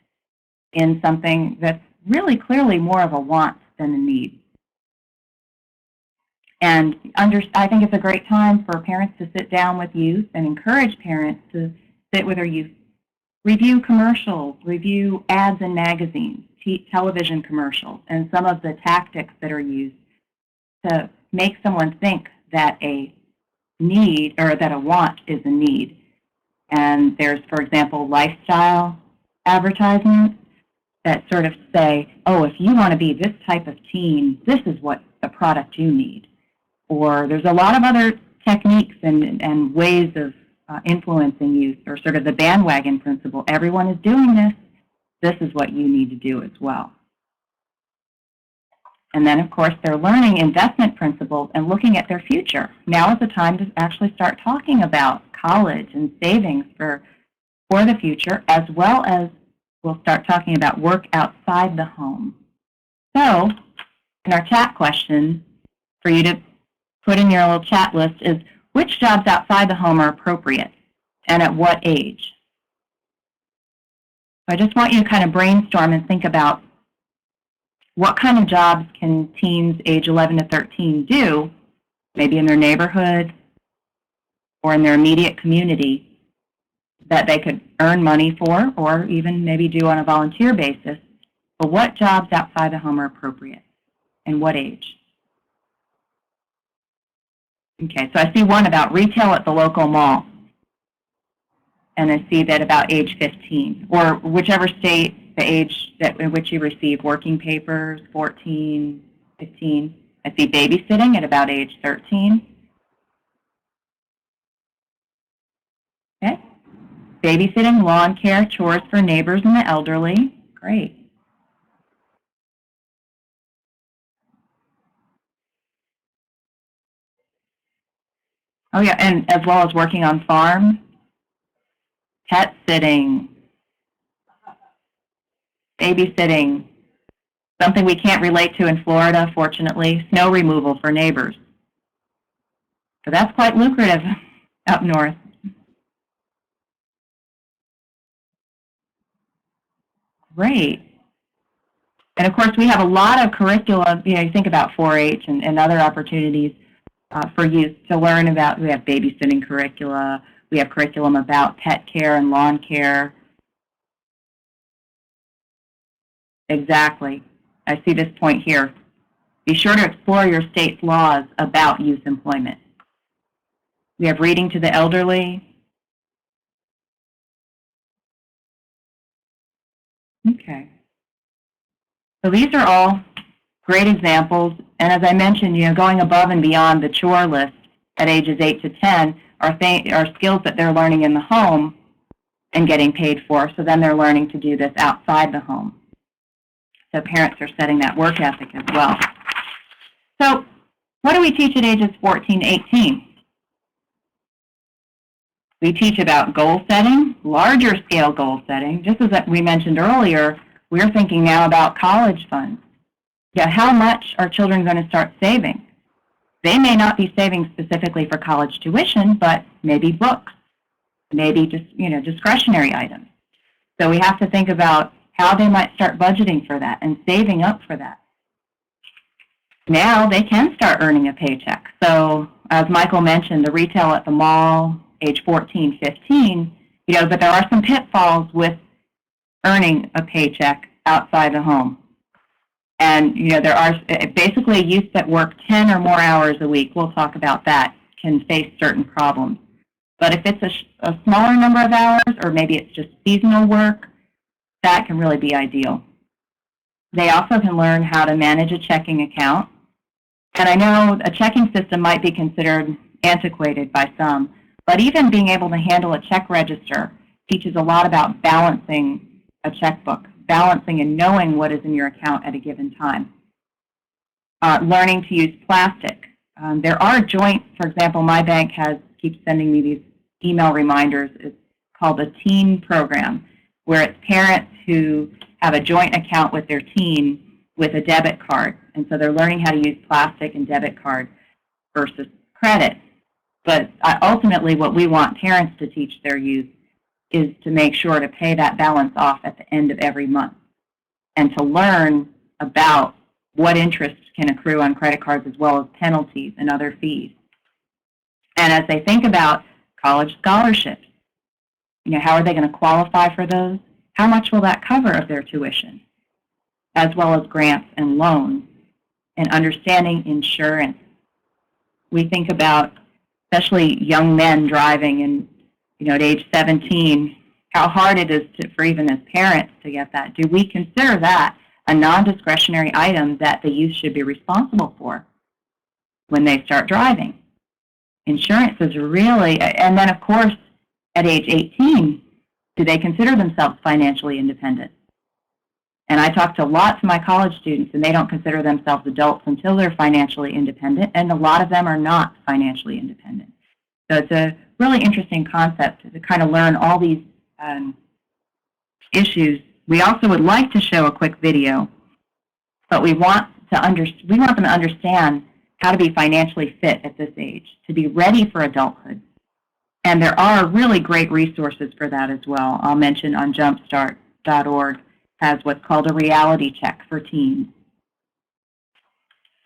in something that's really clearly more of a want than a need. And I think it's a great time for parents to sit down with youth and encourage parents to sit with their youth, review commercials, review ads in magazines, television commercials, and some of the tactics that are used to make someone think that a need, or that a want, is a need. And there's, for example, lifestyle advertisements, that sort of say, oh, if you want to be this type of teen, this is what the product you need. Or there's a lot of other techniques and ways of influencing youth, or sort of the bandwagon principle. Everyone is doing this. This is what you need to do as well. And then, of course, they're learning investment principles and looking at their future. Now is the time to actually start talking about college and savings for the future, as well as we'll start talking about work outside the home. So, in our chat question, for you to put in your little chat list is, which jobs outside the home are appropriate, and at what age? So I just want you to kind of brainstorm and think about what kind of jobs can teens age 11 to 13 do, maybe in their neighborhood or in their immediate community, that they could earn money for, or even maybe do on a volunteer basis. But what jobs outside the home are appropriate, and what age? Okay, so I see one about retail at the local mall, and I see that about age 15, or whichever state, the age in which you receive working papers, 14, 15. I see babysitting at about age 13. Okay. Babysitting, lawn care, chores for neighbors and the elderly. Great. Oh yeah, and as well as working on farms, pet sitting, babysitting, something we can't relate to in Florida, fortunately, snow removal for neighbors. So that's quite lucrative up north. Great. And of course, we have a lot of curricula. You know, you think about 4-H and other opportunities for youth to learn about. We have babysitting curricula. We have curriculum about pet care and lawn care. Exactly. I see this point here. Be sure to explore your state's laws about youth employment. We have reading to the elderly. Okay. So these are all great examples. And as I mentioned, you know, going above and beyond the chore list at ages 8 to 10 are skills that they're learning in the home and getting paid for. So then they're learning to do this outside the home. So parents are setting that work ethic as well. So what do we teach at ages 14 to 18? We teach about goal setting, larger scale goal setting. Just as we mentioned earlier, we're thinking now about college funds. Yeah, how much are children going to start saving? They may not be saving specifically for college tuition, but maybe books, maybe just, you know, discretionary items. So we have to think about how they might start budgeting for that and saving up for that. Now they can start earning a paycheck. So as Michael mentioned, the retail at the mall, age 14, 15, you know, but there are some pitfalls with earning a paycheck outside the home. And, you know, there are basically youth that work 10 or more hours a week, we'll talk about that, can face certain problems. But if it's a smaller number of hours, or maybe it's just seasonal work, that can really be ideal. They also can learn how to manage a checking account. And I know a checking system might be considered antiquated by some, but even being able to handle a check register teaches a lot about balancing a checkbook, balancing and knowing what is in your account at a given time. Learning to use plastic. There are joint, for example, my bank keeps sending me these email reminders. It's called the Teen Program, where it's parents who have a joint account with their teen with a debit card. And so they're learning how to use plastic and debit card versus credit. But ultimately what we want parents to teach their youth is to make sure to pay that balance off at the end of every month and to learn about what interest can accrue on credit cards as well as penalties and other fees. And as they think about college scholarships, you know, how are they going to qualify for those? How much will that cover of their tuition? As well as grants and loans, and understanding insurance. We think about especially young men driving, and, you know, at age 17, how hard it is for even as parents to get that. Do we consider that a non-discretionary item that the youth should be responsible for when they start driving? Insurance is really, and then of course, at age 18, do they consider themselves financially independent? And I talk to lots of my college students, and they don't consider themselves adults until they're financially independent, and a lot of them are not financially independent. So it's a really interesting concept to kind of learn all these issues. We also would like to show a quick video, but we want them to understand how to be financially fit at this age, to be ready for adulthood. And there are really great resources for that as well. I'll mention on jumpstart.org has what's called a reality check for teens.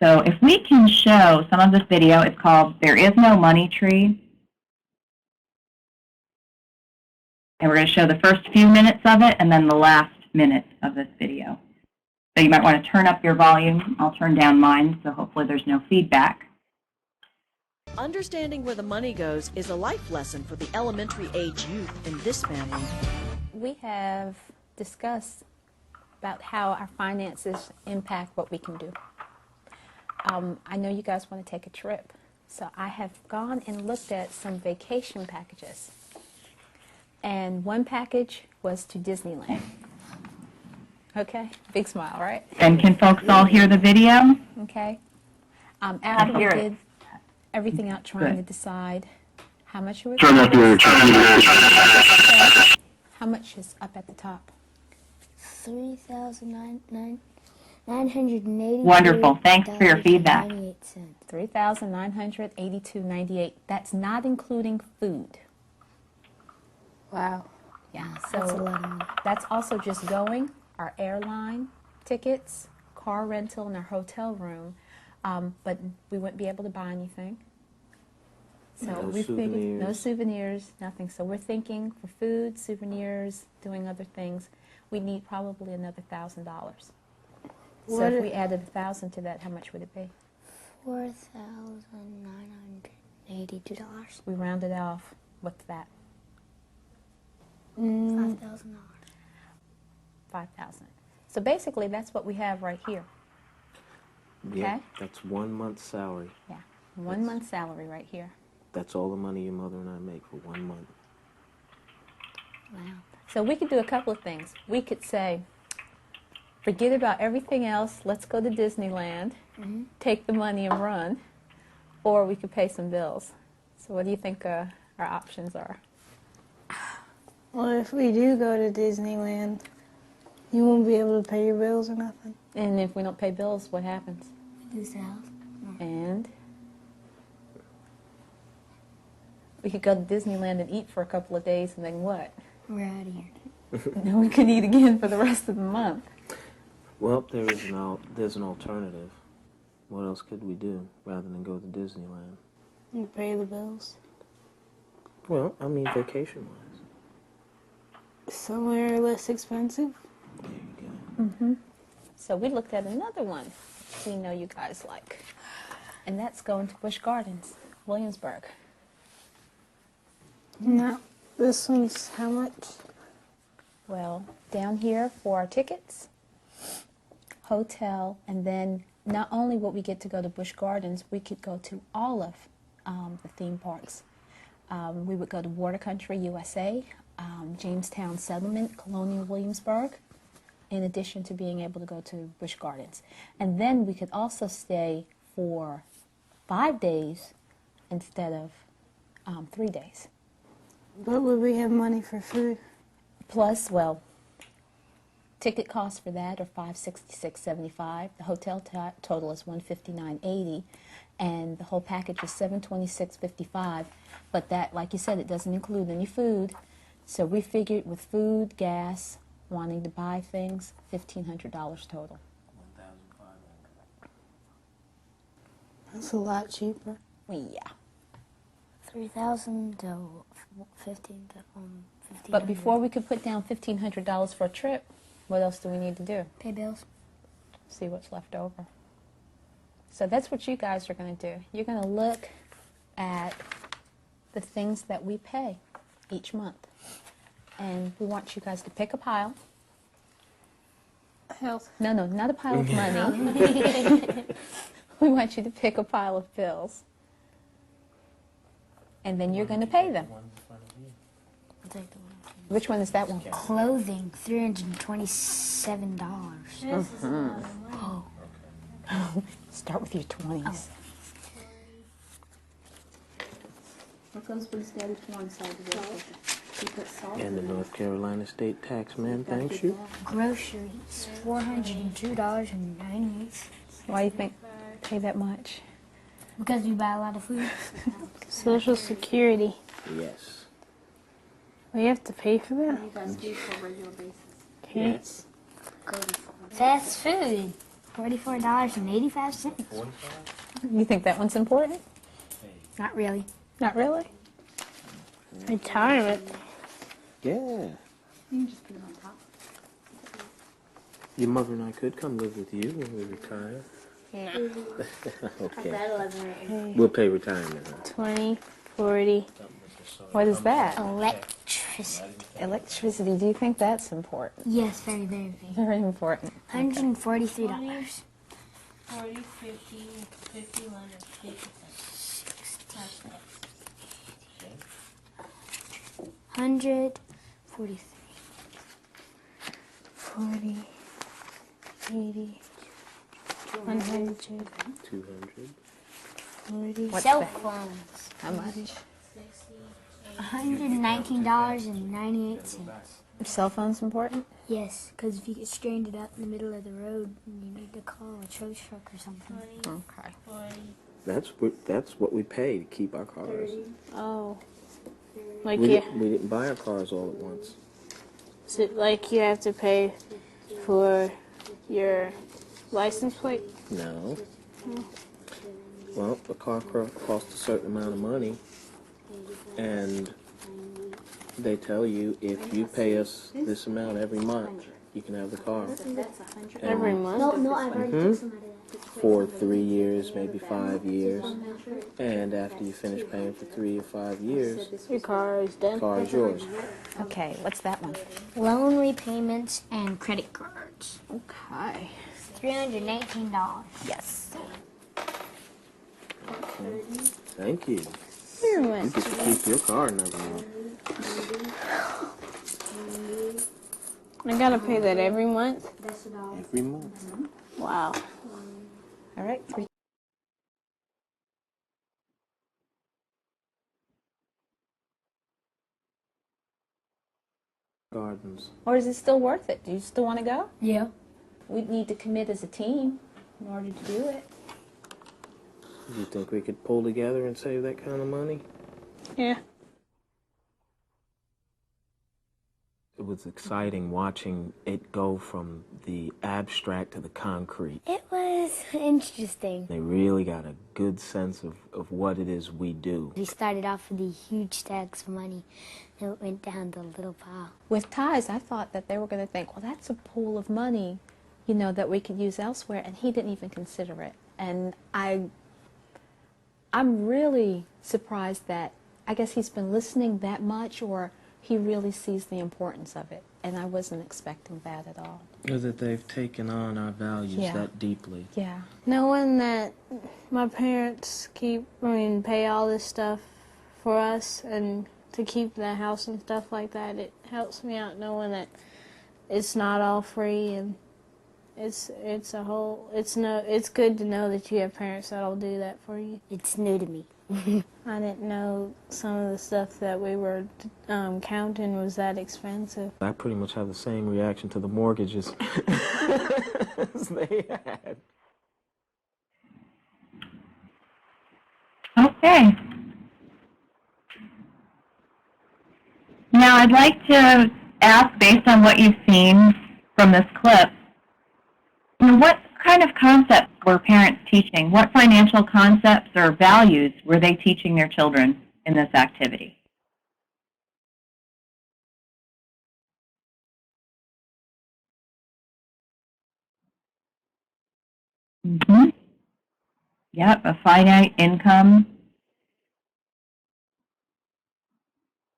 So if we can show some of this video, it's called There Is No Money Tree. And we're going to show the first few minutes of it and then the last minute of this video. So you might want to turn up your volume. I'll turn down mine, so hopefully there's no feedback. Understanding where the money goes is a life lesson for the elementary age youth in this family. We have discussed about how our finances impact what we can do. I know you guys want to take a trip, so I have gone and looked at some vacation packages. And one package was to Disneyland. Okay, big smile, right? And can folks all hear the video? Okay. After we hear it. did everything out trying to decide how much you were Turn up your how much is up at the top? 3,980. Wonderful. Thanks for your feedback. $3,982.98. That's not including food. Wow. Yeah, That's a so lot of money. that's also just going, our airline tickets, car rental, and our hotel room. But we wouldn't be able to buy anything. So No we figured no souvenirs. souvenirs, nothing. So we're thinking for food, souvenirs, doing other things, we need probably another $1,000. So What if if- we added 1,000 to that, how much would it be? $4,982. We rounded off. What's that? $5,000. 5,000. So basically, that's what we have right here. Yeah, Okay. that's 1 month's salary. Yeah, 1 month's salary right here. That's all the money your mother and I make for 1 month. Wow. So we could do a couple of things. We could say, forget about everything else. Let's go to Disneyland, take the money and run, or we could pay some bills. So what do you think our options are? Well, if we do go to Disneyland, you won't be able to pay your bills or nothing. And if we don't pay bills, what happens? Lose the house. And we could go to Disneyland and eat for a couple of days, and then what? We're out of here. Then we could eat again for the rest of the month. Well, there's an alternative. What else could we do rather than go to Disneyland? You pay the bills. Well, I mean vacation-wise. Somewhere less expensive. There you go. So we looked at another one we know you guys like, and that's going to Busch Gardens, Williamsburg. No, this one's how much? Well, down here for our tickets, hotel, and then not only would we get to go to Busch Gardens, we could go to all of the theme parks. We would go to Water Country USA, Jamestown Settlement, Colonial Williamsburg, in addition to being able to go to Busch Gardens. And then we could also stay for 5 days instead of 3 days. But would we have money for food? Plus, well, ticket costs for that are $566.75. The hotel total is $159.80, and the whole package is $726.55. But that, like you said, it doesn't include any food. So we figured with food, gas, wanting to buy things, $1,500 total. That's a lot cheaper. Yeah. 3,000 to 15 to 15. But before we could put down $1,500 for a trip, what else do we need to do? Pay bills. See what's left over. So that's what you guys are going to do. You're going to look at the things that we pay each month. and we want you guys to pick a pile. Health. No, not a pile of money. We want you to pick a pile of bills. And then you're going to pay them. I'll take the one. Which one is that one? Clothing, $327. Oh. Start with your 20s. What comes with the daddy one side of the You put salt And the North Carolina State Tax Man thanks you. Groceries, $402.98. Why do you think pay that much? Because we buy a lot of food. Social Security. Yes. We have to pay for that? You guys do for regular basis. Yes. Fast food, $44.85. You think that one's important? Not really. Not really. Retirement. Yeah. You can just put it on top. Your mother and I could come live with you when we retire. No. Okay. That 11 right here. We'll pay retirement. Huh? 20, 40. What is that? Electricity. Electricity. Do you think that's important? Yes, very, very, very. Very important. $143. 40, 50, 51, and 50. 143. 40, 80, 100, 200. 40. What's Cell that? phones, How much? $119.98. Cell phone's important? Yes, because if you get stranded out in the middle of the road, you need to call a tow truck or something. Okay. That's what we pay to keep our cars. Oh. Like We you, didn't buy our cars all at once. so like you have to pay for your license plate? No. Well, the car costs a certain amount of money, and they tell you if you pay us this amount every month, you can have the car. Every month? No, I've already took some out of that. For 3 years, maybe 5 years, and after you finish paying for 3 or 5 years, Your car is the done. car is yours. Okay, what's that one? Loan repayments and credit cards. Okay. $319. Yes. Thank you. Very You much. get to keep your car another month. I gotta pay that every month? Every month. Wow. All right. Gardens. Or is it still worth it? Do you still want to go? Yeah. We need to commit as a team in order to do it. Do you think we could pull together and save that kind of money? Yeah. It was exciting watching it go from the abstract to the concrete. It was interesting. They really got a good sense of what it is we do. We started off with these huge stacks of money, and it went down to a little pile. With ties, I thought that they were going to think, well, that's a pool of money, you know, that we could use elsewhere, and he didn't even consider it. And I'm really surprised that, I guess he's been listening that much, or he really sees the importance of it, and I wasn't expecting that at all. Or that they've taken on our values Yeah. that deeply. Yeah. Knowing that my parents pay all this stuff for us and to keep the house and stuff like that, it helps me out knowing that it's not all free, and it's good to know that you have parents that'll do that for you. It's new to me. I didn't know some of the stuff that we were counting was that expensive. I pretty much have the same reaction to the mortgages as they had. Okay. Now, I'd like to ask, based on what you've seen from this clip, what kind of concepts were parents teaching? What financial concepts or values were they teaching their children in this activity? Mm-hmm. Yep, a finite income,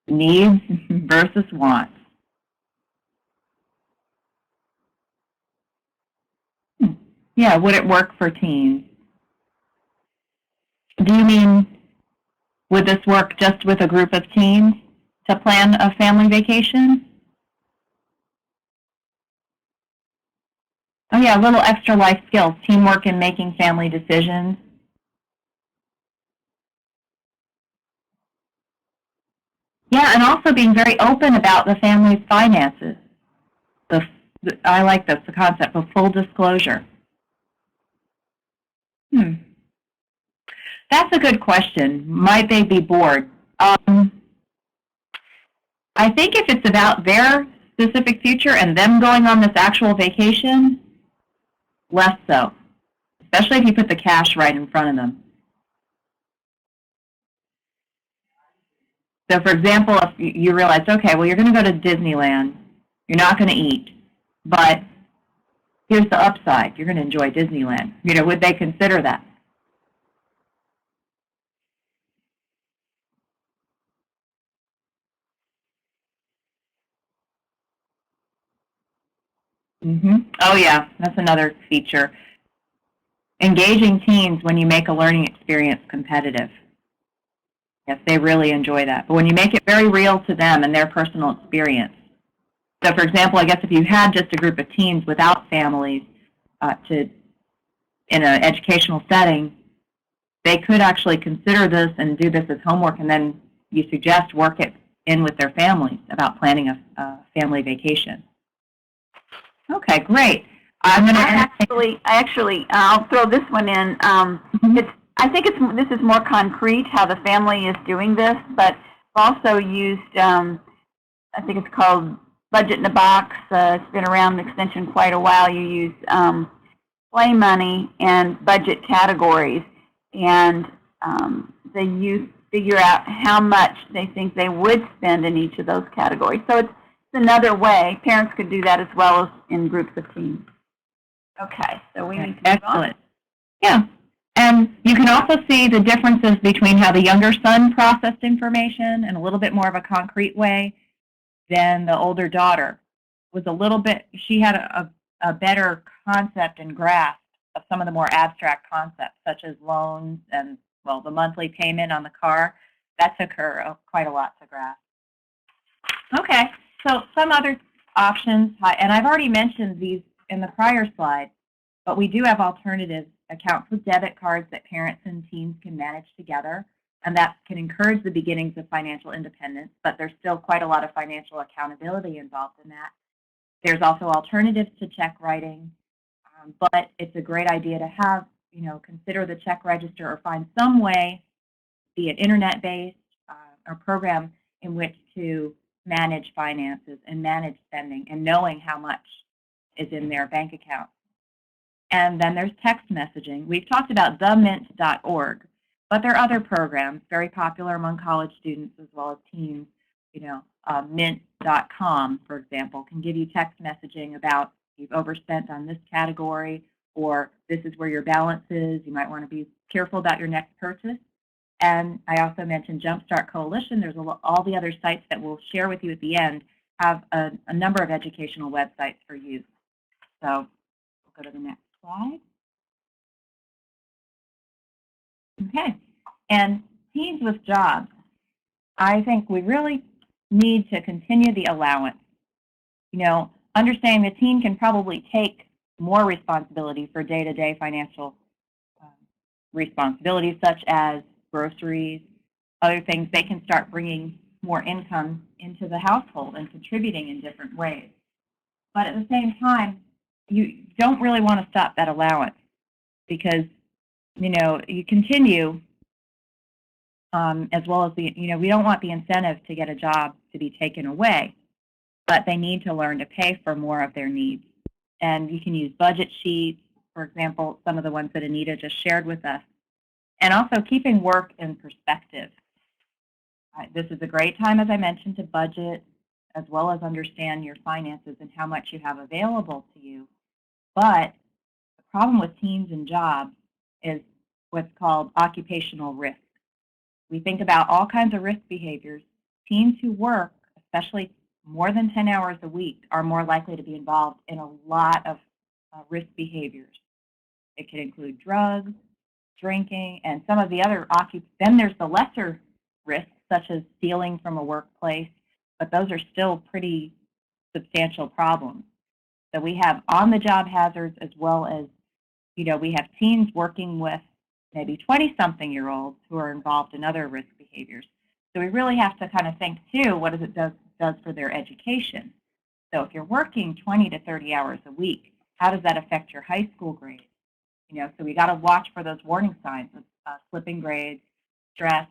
needs versus wants. Yeah, would it work for teens? Do you mean, would this work just with a group of teens to plan a family vacation? Oh yeah, little extra life skills, teamwork in making family decisions. Yeah, and also being very open about the family's finances. I like this, the concept of full disclosure. That's a good question. Might they be bored? I think if it's about their specific future and them going on this actual vacation, less so, especially if you put the cash right in front of them. So for example, if you realize, okay, well, you're going to go to Disneyland, you're not going to eat, but here's the upside, you're going to enjoy Disneyland. You know, would they consider that? Oh yeah, that's another feature. Engaging teens when you make a learning experience competitive. Yes, they really enjoy that. But when you make it very real to them and their personal experience. So for example, I guess if you had just a group of teens without families in an educational setting, they could actually consider this and do this as homework, and then you suggest work it in with their families about planning a family vacation. Okay, great. I'm going to I'll throw this one in. I think this is more concrete how the family is doing this, but also used. I think it's called Budget in a Box. It's been around the extension quite a while. You use play money and budget categories, and the youth figure out how much they think they would spend in each of those categories. So it's another way. Parents could do that as well as in groups of teens. Okay, so we need to move on. Yeah, and you can also see the differences between how the younger son processed information in a little bit more of a concrete way than the older daughter. Was a little bit, she had a better concept and grasp of some of the more abstract concepts, such as loans and, well, the monthly payment on the car. That took her quite a lot to grasp. Okay, so some other options, and I've already mentioned these in the prior slide, but we do have alternative accounts with debit cards that parents and teens can manage together, and that can encourage the beginnings of financial independence, but there's still quite a lot of financial accountability involved in that. There's also alternatives to check writing, but it's a great idea to have, consider the check register or find some way, be it internet-based or program in which to manage finances and manage spending and knowing how much is in their bank account. And then there's text messaging. We've talked about themint.org, but there are other programs very popular among college students as well as teens. Mint.com, for example, can give you text messaging about you've overspent on this category, or this is where your balance is. You might want to be careful about your next purchase. And I also mentioned Jumpstart Coalition. There's all the other sites that we'll share with you at the end have a number of educational websites for youth. So we'll go to the next slide. Okay, and teens with jobs. I think we really need to continue the allowance. Understanding the teen can probably take more responsibility for day-to-day financial responsibilities, such as groceries, other things. They can start bringing more income into the household and contributing in different ways. But at the same time, you don't really want to stop that allowance because, you continue as well as we don't want the incentive to get a job to be taken away, but they need to learn to pay for more of their needs. And you can use budget sheets, for example, some of the ones that Anita just shared with us, and also keeping work in perspective. This is a great time, as I mentioned, to budget as well as understand your finances and how much you have available to you. But the problem with teens and jobs is what's called occupational risk. We think about all kinds of risk behaviors. Teens who work, especially more than 10 hours a week, are more likely to be involved in a lot of risk behaviors. It could include drugs, drinking, and some of the other Then there's the lesser risks, such as stealing from a workplace, but those are still pretty substantial problems. So we have on-the-job hazards as well as, we have teens working with maybe 20-something-year-olds who are involved in other risk behaviors. So we really have to kind of think, too, what it does for their education. So if you're working 20 to 30 hours a week, how does that affect your high school grades? So we got to watch for those warning signs of slipping grades, stress,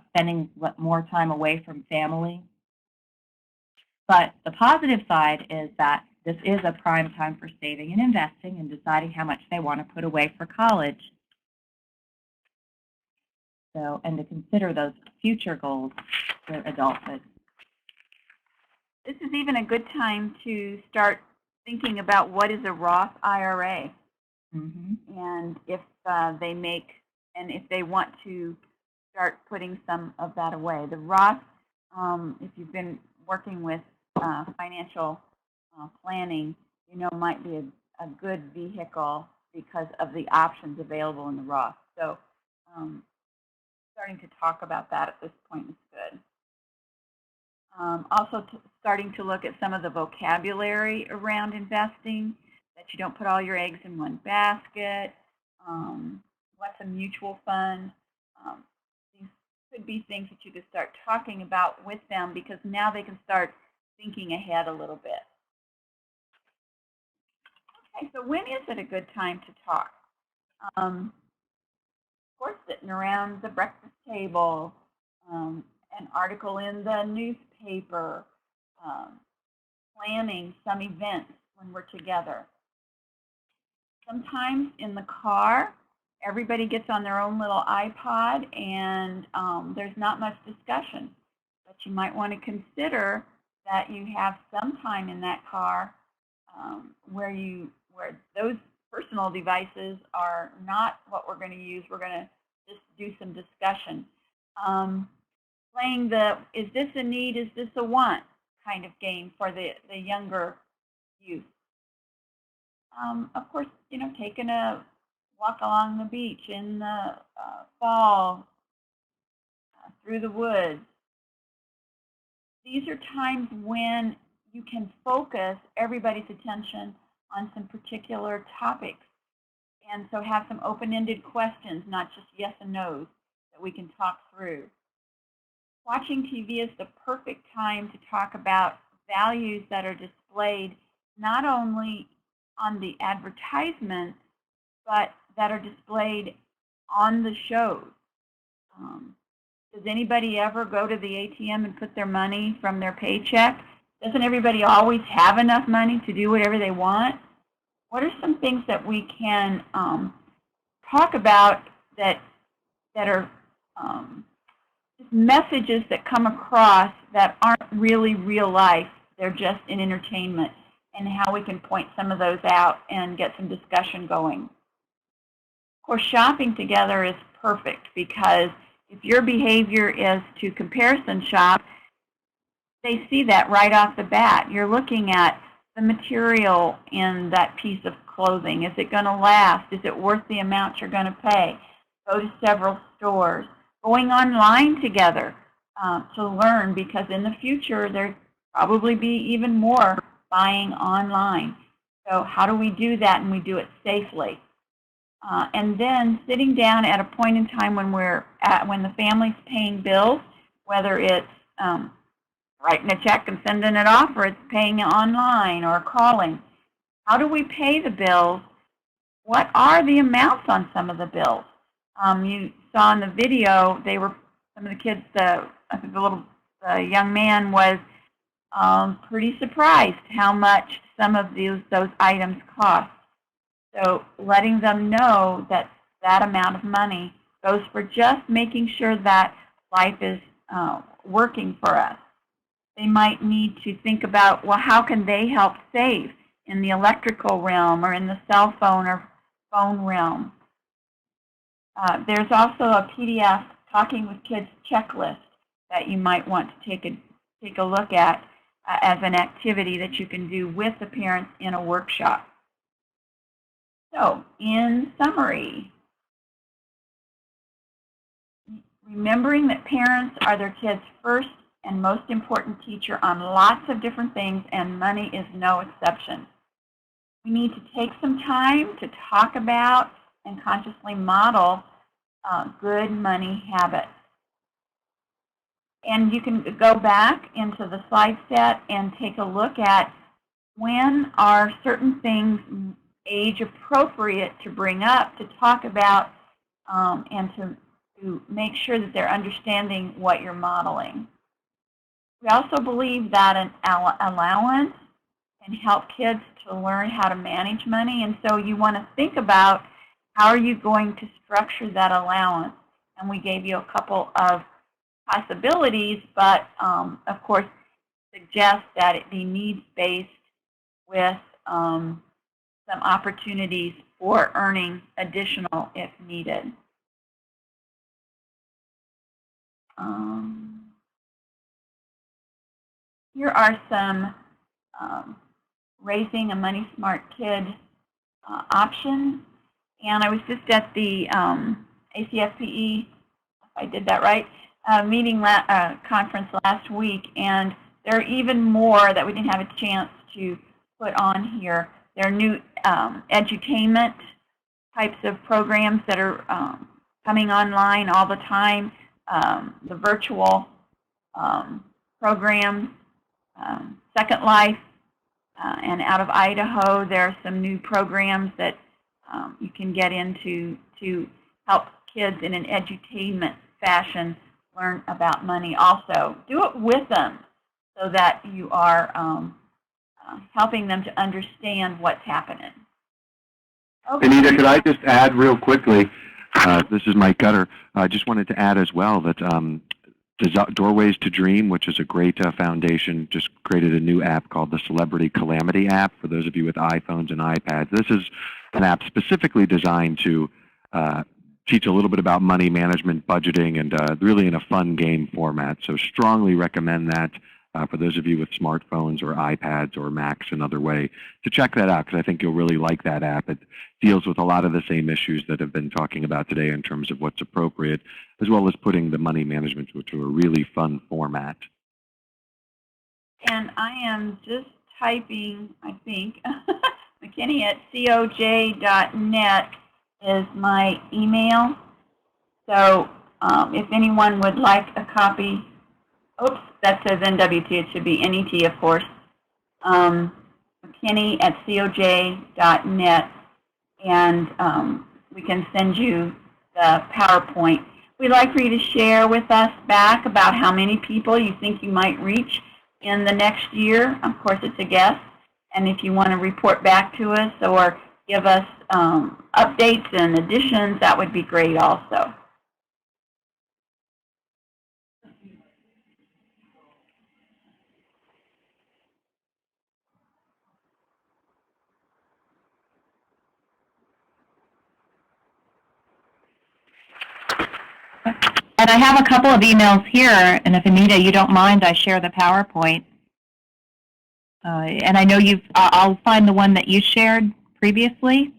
spending more time away from family. But the positive side is that this is a prime time for saving and investing and deciding how much they want to put away for college. So, and to consider those future goals for adulthood. This is even a good time to start thinking about what is a Roth IRA. And if if they want to start putting some of that away. The Roth, if you've been working with financial planning, might be a good vehicle because of the options available in the Roth. So starting to talk about that at this point is good. Also starting to look at some of the vocabulary around investing, that you don't put all your eggs in one basket. What's a mutual fund? These could be things that you could start talking about with them, because now they can start thinking ahead a little bit. Okay, so when is it a good time to talk? Of course, sitting around the breakfast table, an article in the newspaper, planning some events when we're together. Sometimes in the car, everybody gets on their own little iPod, and there's not much discussion. But you might want to consider that you have some time in that car where those personal devices are not what we're going to use. We're going to just do some discussion. Playing the "is this a need, is this a want" kind of game for the younger youth. Of course, taking a walk along the beach in the fall, through the woods. These are times when you can focus everybody's attention on some particular topics. And so have some open-ended questions, not just yes and no's, that we can talk through. Watching TV is the perfect time to talk about values that are displayed not only on the advertisements, but that are displayed on the shows. Does anybody ever go to the ATM and put their money from their paycheck? Doesn't everybody always have enough money to do whatever they want? What are some things that we can talk about that are just messages that come across that aren't really real life? They're just in entertainment, and how we can point some of those out and get some discussion going. Of course, shopping together is perfect, because if your behavior is to comparison shop, they see that right off the bat. You're looking at the material in that piece of clothing. Is it going to last? Is it worth the amount you're going to pay? Go to several stores. Going online together to learn, because in the future there'll probably be even more buying online. So how do we do that, and we do it safely? And then sitting down at a point in time when when the family's paying bills, whether it's writing a check and sending it off, or it's paying online or calling. How do we pay the bills? What are the amounts on some of the bills? You saw in the video, some of the kids, I think the young man was pretty surprised how much some of those items cost. So letting them know that that amount of money goes for just making sure that life is working for us. They might need to think about, well, how can they help save in the electrical realm or in the cell phone or phone realm? There's also a PDF Talking with Kids checklist that you might want to take a look at as an activity that you can do with the parents in a workshop. So, in summary, remembering that parents are their kids' first and most important teacher on lots of different things, and money is no exception. We need to take some time to talk about and consciously model good money habits. And you can go back into the slide set and take a look at when are certain things age appropriate to bring up, to talk about, and to make sure that they're understanding what you're modeling. We also believe that an allowance can help kids to learn how to manage money, and so you want to think about how are you going to structure that allowance. And we gave you a couple of possibilities, but of course suggest that it be needs-based with some opportunities for earning additional if needed. Here are some raising a money smart kid options. And I was just at the ACFPE, if I did that right, conference last week, and there are even more that we didn't have a chance to put on here. There are new edutainment types of programs that are coming online all the time. The virtual programs, Second Life, and out of Idaho, there are some new programs that you can get into to help kids in an edutainment fashion learn about money also. Do it with them so that you are helping them to understand what's happening. Okay. Anita, could I just add real quickly, this is Mike Gutter, I just wanted to add as well that Doorways to Dream, which is a great foundation, just created a new app called the Celebrity Calamity app for those of you with iPhones and iPads. This is an app specifically designed to teach a little bit about money management, budgeting, and really in a fun game format. So strongly recommend that for those of you with smartphones or iPads or Macs another way to check that out, because I think you'll really like that app. It deals with a lot of the same issues that have been talking about today in terms of what's appropriate, as well as putting the money management to a really fun format. And I am just typing, I think, McKinney at coj.net is my email. So if anyone would like a copy, oops, that says NWT, it should be NET, of course. McKinney at coj.net, and we can send you the PowerPoint. We'd like for you to share with us back about how many people you think you might reach in the next year. Of course, it's a guess. And if you want to report back to us or give us updates and additions, that would be great also. And I have a couple of emails here, and if Anita, you don't mind, I share the PowerPoint. And I know I'll find the one that you shared previously.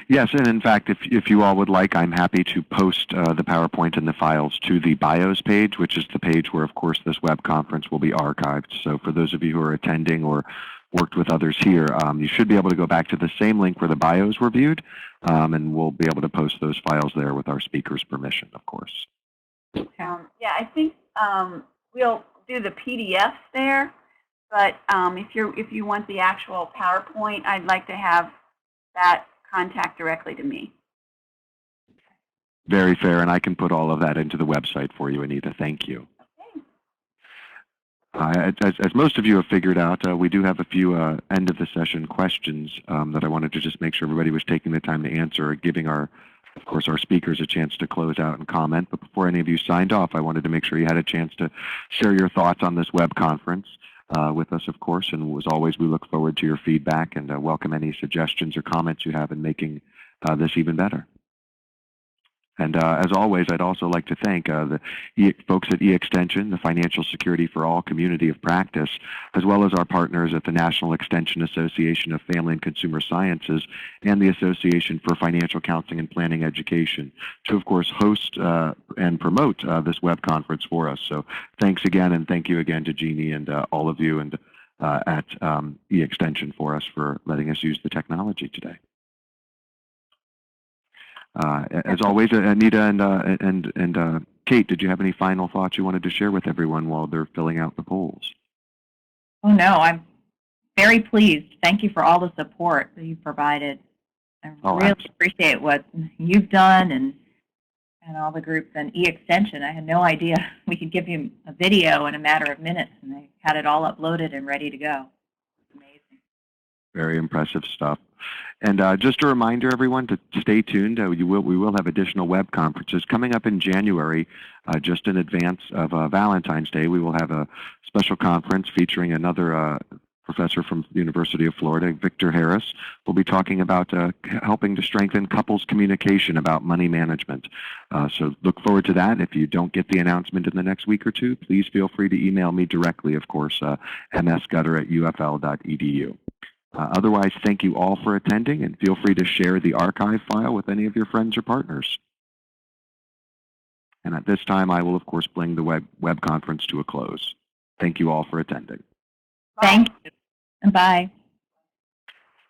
Yes, and in fact, if you all would like, I'm happy to post the PowerPoint and the files to the bios page, which is the page where, of course, this web conference will be archived. So for those of you who are attending or worked with others here, you should be able to go back to the same link where the bios were viewed, and we'll be able to post those files there with our speaker's permission, of course. Yeah, I think we'll do the PDFs there, but if you want the actual PowerPoint, I'd like to have that contact directly to me. Very fair, and I can put all of that into the website for you, Anita. Thank you. As most of you have figured out, we do have a few end of the session questions that I wanted to just make sure everybody was taking the time to answer, giving of course, our speakers a chance to close out and comment. But before any of you signed off, I wanted to make sure you had a chance to share your thoughts on this web conference with us, of course. And as always, we look forward to your feedback and welcome any suggestions or comments you have in making this even better. And as always, I'd also like to thank the folks at eExtension, the Financial Security for All Community of Practice, as well as our partners at the National Extension Association of Family and Consumer Sciences and the Association for Financial Counseling and Planning Education to, of course, host and promote this web conference for us. So thanks again, and thank you again to Jeannie and all of you and at eExtension for us for letting us use the technology today. As always, Anita and Kate, did you have any final thoughts you wanted to share with everyone while they're filling out the polls? Oh, no, I'm very pleased. Thank you for all the support that you've provided. I really appreciate what you've done and all the groups and eExtension. I had no idea we could give you a video in a matter of minutes, and they had it all uploaded and ready to go. Amazing. Very impressive stuff. And just a reminder, everyone, to stay tuned. We will have additional web conferences coming up in January, just in advance of Valentine's Day. We will have a special conference featuring another professor from the University of Florida, Victor Harris. We'll be talking about helping to strengthen couples' communication about money management. So look forward to that. If you don't get the announcement in the next week or two, please feel free to email me directly, of course, msgutter@ufl.edu. Otherwise, thank you all for attending, and feel free to share the archive file with any of your friends or partners. And at this time, I will, of course, bring the web conference to a close. Thank you all for attending. Thank you. And bye.